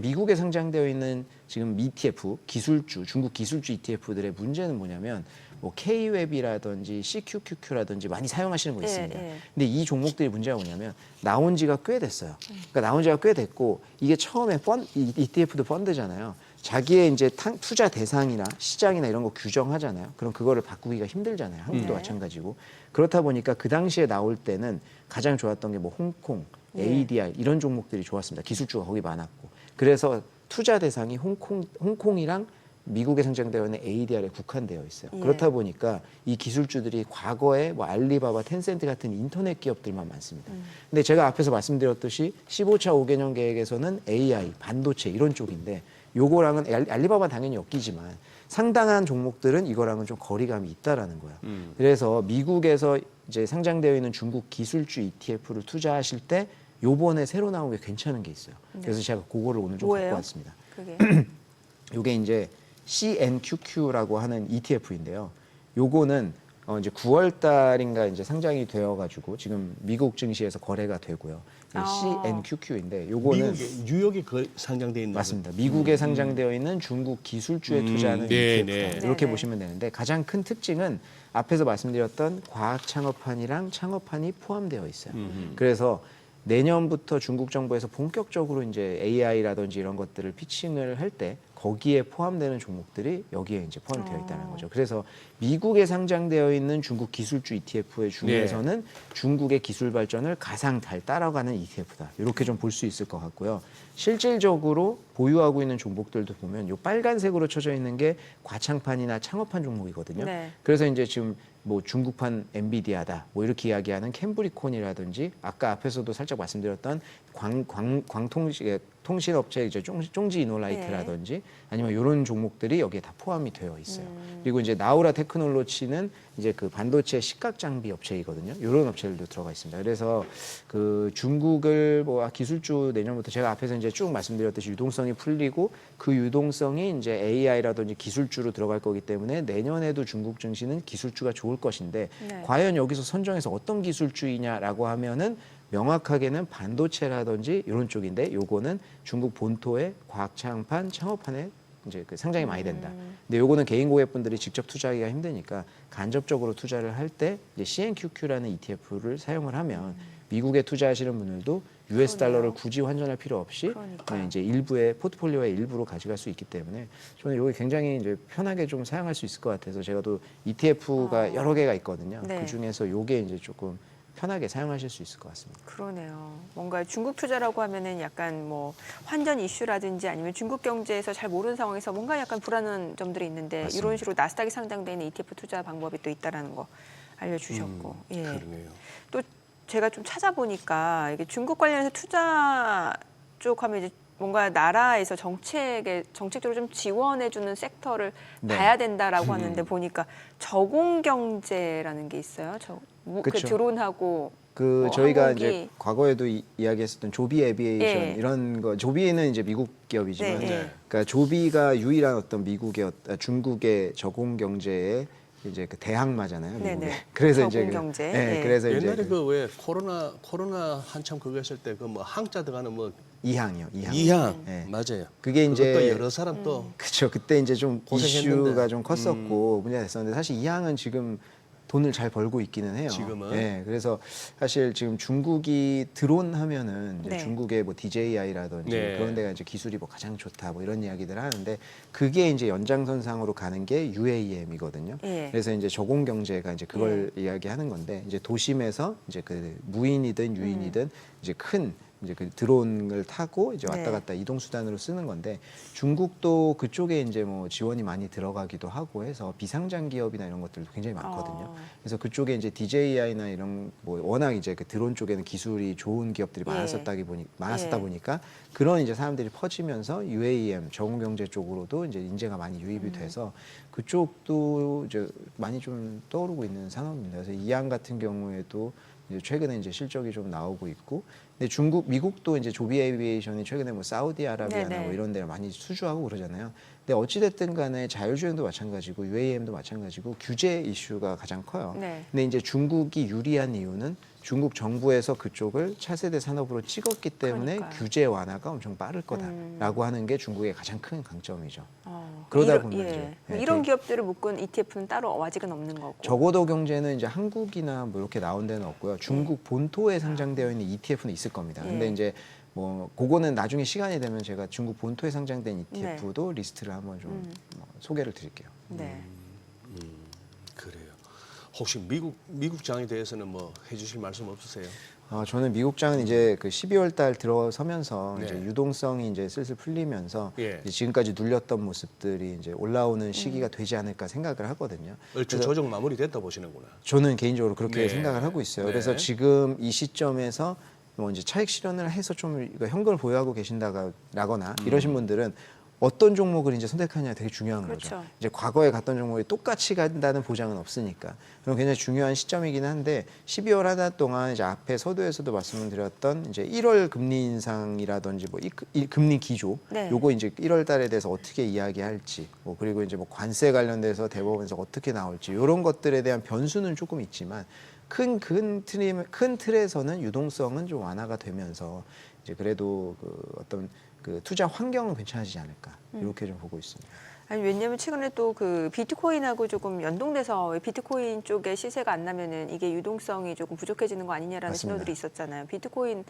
미국에 상장되어 있는 지금 ETF, 기술주, 중국 기술주 ETF들의 문제는 뭐냐면 뭐 K웹이라든지 CQQQ라든지 많이 사용하시는 거 있습니다. 예. 근데 이 종목들이 문제가 뭐냐면 나온 지가 꽤 됐어요. 그러니까 나온 지가 꽤 됐고 이게 처음에 ETF도 펀드잖아요. 자기의 이제 투자 대상이나 시장이나 이런 거 규정하잖아요. 그럼 그거를 바꾸기가 힘들잖아요. 한국도 네. 마찬가지고. 그렇다 보니까 그 당시에 나올 때는 가장 좋았던 게 뭐 홍콩, ADR 이런 종목들이 좋았습니다. 기술주가 거기 많았고. 그래서 투자 대상이 홍콩이랑 미국에 상장되어 있는 ADR에 국한되어 있어요. 예. 그렇다 보니까 이 기술주들이 과거에 뭐 알리바바, 텐센트 같은 인터넷 기업들만 많습니다. 근데 제가 앞에서 말씀드렸듯이 15차 5개년 계획에서는 AI, 반도체 이런 쪽인데 요거랑은 알리바바 당연히 엮이지만 상당한 종목들은 이거랑은 좀 거리감이 있다라는 거예요. 그래서 미국에서 이제 상장되어 있는 중국 기술주 ETF를 투자하실 때 요번에 새로 나온 게 괜찮은 게 있어요. 그래서 제가 그거를 오늘 좀 뭐예요? 갖고 왔습니다. 그게. 요게 이제 CNQQ라고 하는 ETF인데요. 요거는 이제 9월 달인가 이제 상장이 되어 가지고 지금 미국 증시에서 거래가 되고요. CNQQ인데 요거는 미국에 뉴욕에 상장돼 있는 맞습니다. 미국에 상장되어 있는 중국 기술주에 투자하는 네, ETF다. 네. 이렇게 네, 보시면 되는데 가장 큰 특징은 앞에서 말씀드렸던 과학 창업판이랑 창업판이 포함되어 있어요. 그래서 내년부터 중국 정부에서 본격적으로 이제 AI라든지 이런 것들을 피칭을 할 때 거기에 포함되는 종목들이 여기에 이제 포함이 되어 있다는 거죠. 그래서 미국에 상장되어 있는 중국 기술주 ETF 중에서는 중국의 기술 발전을 가장 잘 따라가는 ETF다. 이렇게 좀 볼 수 있을 것 같고요. 실질적으로 보유하고 있는 종목들도 보면 요 빨간색으로 쳐져 있는 게 과창판이나 창업판 종목이거든요. 네. 그래서 이제 지금 뭐 중국판 엔비디아다 뭐 이렇게 이야기하는 캠브리콘이라든지 아까 앞에서도 살짝 말씀드렸던 통신업체 이제 쫑지 이노라이트라든지 아니면 이런 종목들이 여기에 다 포함이 되어 있어요. 그리고 이제 나우라 테크놀로지는 이제 그 반도체 식각 장비 업체이거든요. 이런 업체들도 들어가 있습니다. 그래서 그 중국을 뭐 기술주 내년부터 제가 앞에서 이제 쭉 말씀드렸듯이 유동성이 풀리고 그 유동성이 이제 AI라든지 기술주로 들어갈 거기 때문에 내년에도 중국 증시는 기술주가 좋을 것인데 네. 과연 여기서 선정해서 어떤 기술주이냐라고 하면은 명확하게는 반도체라든지 이런 쪽인데 요거는 중국 본토의 과학창판, 창업판에 이제 그 상장이 많이 된다. 근데 요거는 개인 고객분들이 직접 투자하기가 힘드니까 간접적으로 투자를 할 때 이제 CNQQ라는 ETF를 사용을 하면 미국에 투자하시는 분들도 US 달러를 굳이 환전할 필요 없이 그러니까요. 이제 일부의 포트폴리오의 일부로 가져갈 수 있기 때문에 저는 이게 굉장히 이제 편하게 좀 사용할 수 있을 것 같아서 제가 또 ETF가 여러 개가 있거든요. 네. 그 중에서 요게 이제 조금 편하게 사용하실 수 있을 것 같습니다. 그러네요. 뭔가 중국 투자라고 하면은 약간 뭐 환전 이슈라든지 아니면 중국 경제에서 잘 모르는 상황에서 뭔가 약간 불안한 점들이 있는데 맞습니다. 이런 식으로 나스닥에 상장되는 ETF 투자 방법이 또 있다라는 거 알려주셨고, 예. 그러네요. 또 제가 좀 찾아보니까 이게 중국 관련해서 투자 쪽 하면 이제 뭔가 나라에서 정책적으로 좀 지원해주는 섹터를 네. 봐야 된다라고 하는데 보니까 저공 경제라는 게 있어요. 그 그쵸. 드론하고 그 뭐 저희가 항공기. 이제 과거에도 이야기했었던 조비 에비에이션 예. 이런 거 조비는 이제 미국 기업이지만 네, 네. 그러니까 조비가 유일한 어떤 미국의 중국의 저공 경제의 이제 그 대항마잖아요. 미국의. 네네. 그래서 이제 저공 경제. 네, 예. 그래서 이제 옛날에 그 왜 코로나 한참 그거 했을 때 그 뭐 항자 들어가는 뭐 이항이요. 이항. 이항 네. 맞아요. 그게 이제 그것도 여러 사람 또 그렇죠. 그때 이제 좀 고생했는데. 이슈가 좀 컸었고 문제가 됐었는데 사실 이항은 지금 돈을 잘 벌고 있기는 해요. 지금은? 네, 그래서 사실 지금 중국이 드론 하면은 이제 네. 중국의 뭐 DJI라든지 네. 그런 데가 이제 기술이 뭐 가장 좋다 뭐 이런 이야기들을 하는데 그게 이제 연장선상으로 가는 게 UAM이거든요. 예. 그래서 이제 저공 경제가 이제 그걸 이야기하는 건데 이제 도심에서 이제 그 무인이든 유인이든 이제 큰 이제 그 드론을 타고 이제 왔다 네. 갔다 이동 수단으로 쓰는 건데 중국도 그쪽에 이제 뭐 지원이 많이 들어가기도 하고 해서 비상장 기업이나 이런 것들도 굉장히 많거든요. 그래서 그쪽에 이제 DJI나 이런 뭐 워낙 이제 그 드론 쪽에는 기술이 좋은 기업들이 예. 많았었다 보니까 그런 이제 사람들이 퍼지면서 UAM 저공 경제 쪽으로도 이제 인재가 많이 유입이 돼서 그쪽도 이제 많이 좀 떠오르고 있는 상황입니다. 그래서 이항 같은 경우에도 이제 최근에 이제 실적이 좀 나오고 있고, 근데 미국도 이제 조비 에비에이션이 최근에 뭐 사우디아라비아나 네네. 뭐 이런 데를 많이 수주하고 그러잖아요. 근데 어찌됐든 간에 자율주행도 마찬가지고 UAM도 마찬가지고 규제 이슈가 가장 커요. 네. 근데 이제 중국이 유리한 이유는 중국 정부에서 그쪽을 차세대 산업으로 찍었기 때문에 그러니까요. 규제 완화가 엄청 빠를 거다라고 하는 게 중국의 가장 큰 강점이죠. 어, 그러다 이런- 보면 예. 이제, 이런 되게- 기업들을 묶은 ETF는 따로 아직은 없는 거고. 적어도 경제는 이제 한국이나 뭐 이렇게 나온 데는 없고요. 중국 본토에 상장되어 있는 ETF는 있을 겁니다. 근데 예. 이제 뭐 그거는 나중에 시간이 되면 제가 중국 본토에 상장된 ETF도 리스트를 한번 좀 뭐 소개를 드릴게요. 네. 그래요. 혹시 미국장에 대해서는 뭐 해주실 말씀 없으세요? 저는 미국장은 이제 그 12월 달 들어서면서 네. 이제 유동성이 이제 슬슬 풀리면서 예. 이제 지금까지 눌렸던 모습들이 이제 올라오는 시기가 되지 않을까 생각을 하거든요. 얼추 조정 마무리됐다 보시는구나. 저는 개인적으로 그렇게 네. 생각을 하고 있어요. 네. 그래서 지금 이 시점에서 뭐 이제 차익 실현을 해서 좀 이거 현금을 보유하고 계신다거나 이러신 분들은 어떤 종목을 이제 선택하느냐 되게 중요한 거죠. 그렇죠. 이제 과거에 갔던 종목이 똑같이 간다는 보장은 없으니까. 그럼 굉장히 중요한 시점이긴 한데 12월 한 달 동안 이제 앞에 서두에서도 말씀을 드렸던 이제 1월 금리 인상이라든지 뭐 이 금리 기조 네. 요거 이제 1월 달에 대해서 어떻게 이야기할지 뭐 그리고 이제 뭐 관세 관련돼서 대법원에서 어떻게 나올지 이런 것들에 대한 변수는 조금 있지만 큰 틀에서는 유동성은 좀 완화가 되면서 이제 그래도 그 어떤 그 투자 환경은 괜찮아지지 않을까 이렇게 좀 보고 있습니다. 아니 왜냐면 최근에 또 그 비트코인하고 조금 연동돼서 비트코인 쪽에 시세가 안 나면은 이게 유동성이 조금 부족해지는 거 아니냐라는 맞습니다. 신호들이 있었잖아요. 비트코인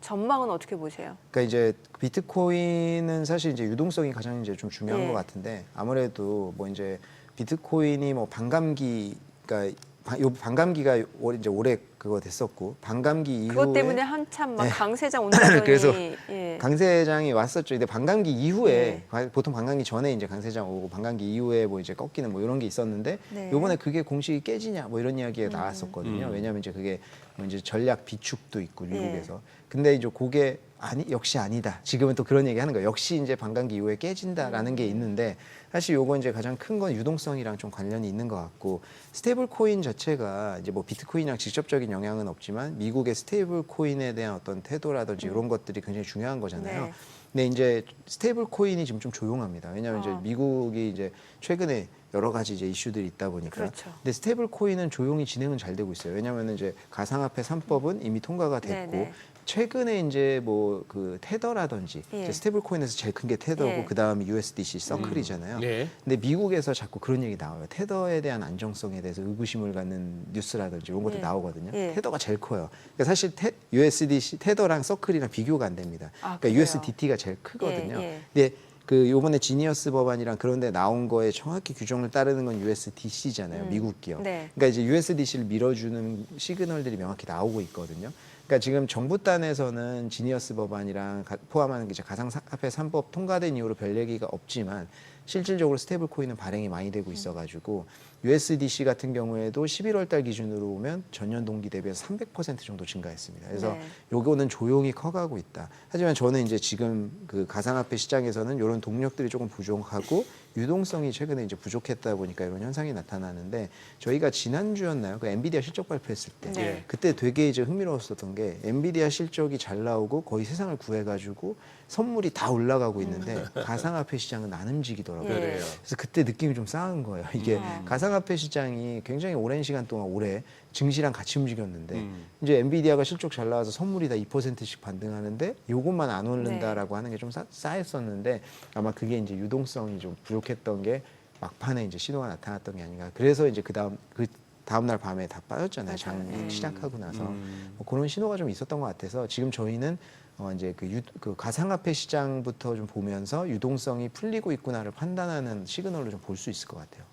전망은 어떻게 보세요? 그러니까 이제 비트코인은 사실 이제 유동성이 가장 이제 좀 중요한 예. 것 같은데 아무래도 뭐 이제 비트코인이 뭐 반감기 그러니까 요 반감기가 이제 올해 그거 됐었고 반감기 이후에 그것 때문에 한참 막 네. 강세장 온다더니 그래서 예. 강세장이 왔었죠. 근데 반감기 이후에 네. 보통 반감기 전에 이제 강세장 오고 반감기 이후에 뭐 이제 꺾이는 뭐 이런 게 있었는데 네. 요번에 그게 공식이 깨지냐 뭐 이런 이야기가 나왔었거든요. 왜냐하면 이제 그게 뭐 이제 전략 비축도 있고 미국에서. 근데 이제 그게 역시 아니다. 지금은 또 그런 얘기 하는 거예요. 역시 이제 반감기 이후에 깨진다라는 게 있는데 사실 요거 이제 가장 큰 건 유동성이랑 좀 관련이 있는 것 같고 스테이블 코인 자체가 이제 뭐 비트코인이랑 직접적인 영향은 없지만 미국의 스테이블 코인에 대한 어떤 태도라든지 이런 것들이 굉장히 중요한 거잖아요. 네. 근데 이제 스테이블 코인이 지금 좀 조용합니다. 왜냐하면 이제 미국이 이제 최근에 여러 가지 이제 이슈들이 있다 보니까. 그렇죠. 근데 스테이블 코인은 조용히 진행은 잘 되고 있어요. 왜냐하면 이제 가상화폐 3법은 이미 통과가 됐고 네, 네. 최근에 이제 뭐 그 테더라든지 예. 이제 스테이블 코인에서 제일 큰 게 테더고 예. 그 다음이 USDC 서클이잖아요. 네. 근데 미국에서 자꾸 그런 얘기 나와요. 테더에 대한 안정성에 대해서 의구심을 갖는 뉴스라든지 이런 것도 예. 나오거든요. 예. 테더가 제일 커요. 그러니까 사실 USDC 테더랑 서클이랑 비교가 안 됩니다. 아, 그러니까 그래요? USDT가 제일 크거든요. 예, 예. 근데 그 요번에 지니어스 법안이랑 그런데 나온 거에 정확히 규정을 따르는 건 USDC잖아요. 미국 기업. 네. 그러니까 이제 USDC를 밀어주는 시그널들이 명확히 나오고 있거든요. 그러니까 지금 정부 단에서는 지니어스 법안이랑 포함하는 이제 가상화폐 3법 통과된 이후로 별 얘기가 없지만 실질적으로 스테이블 코인은 발행이 많이 되고 있어가지고 USDC 같은 경우에도 11월 달 기준으로 보면 전년 동기 대비해서 300% 정도 증가했습니다. 그래서 네. 요거는 조용히 커가고 있다. 하지만 저는 이제 지금 그 가상화폐 시장에서는 이런 동력들이 조금 부족하고 유동성이 최근에 이제 부족했다 보니까 이런 현상이 나타나는데 저희가 지난주였나요? 그 엔비디아 실적 발표했을 때 네. 그때 되게 이제 흥미로웠었던 게 엔비디아 실적이 잘 나오고 거의 세상을 구해가지고 선물이 다 올라가고 있는데 가상화폐 시장은 안 움직이더라고요. 예. 그래요. 그래서 그때 느낌이 좀 싸한 거예요. 이게 가상화폐 시장이 굉장히 오랜 시간 동안 올해 증시랑 같이 움직였는데 이제 엔비디아가 실적 잘 나와서 선물이 다 2%씩 반등하는데 요것만 안 오른다라고 하는 게 좀 싸했었는데 아마 그게 이제 유동성이 좀 부족했던 게 막판에 이제 신호가 나타났던 게 아닌가. 그래서 이제 그 다음 날 밤에 다 빠졌잖아요. 장 시작하고 나서 뭐 그런 신호가 좀 있었던 것 같아서 지금 저희는 이제 그 가상화폐 시장부터 좀 보면서 유동성이 풀리고 있구나를 판단하는 시그널로 좀 볼 수 있을 것 같아요.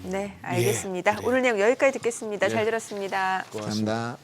네, 알겠습니다. 오늘 내용 여기까지 듣겠습니다. 잘 들었습니다. 감사합니다.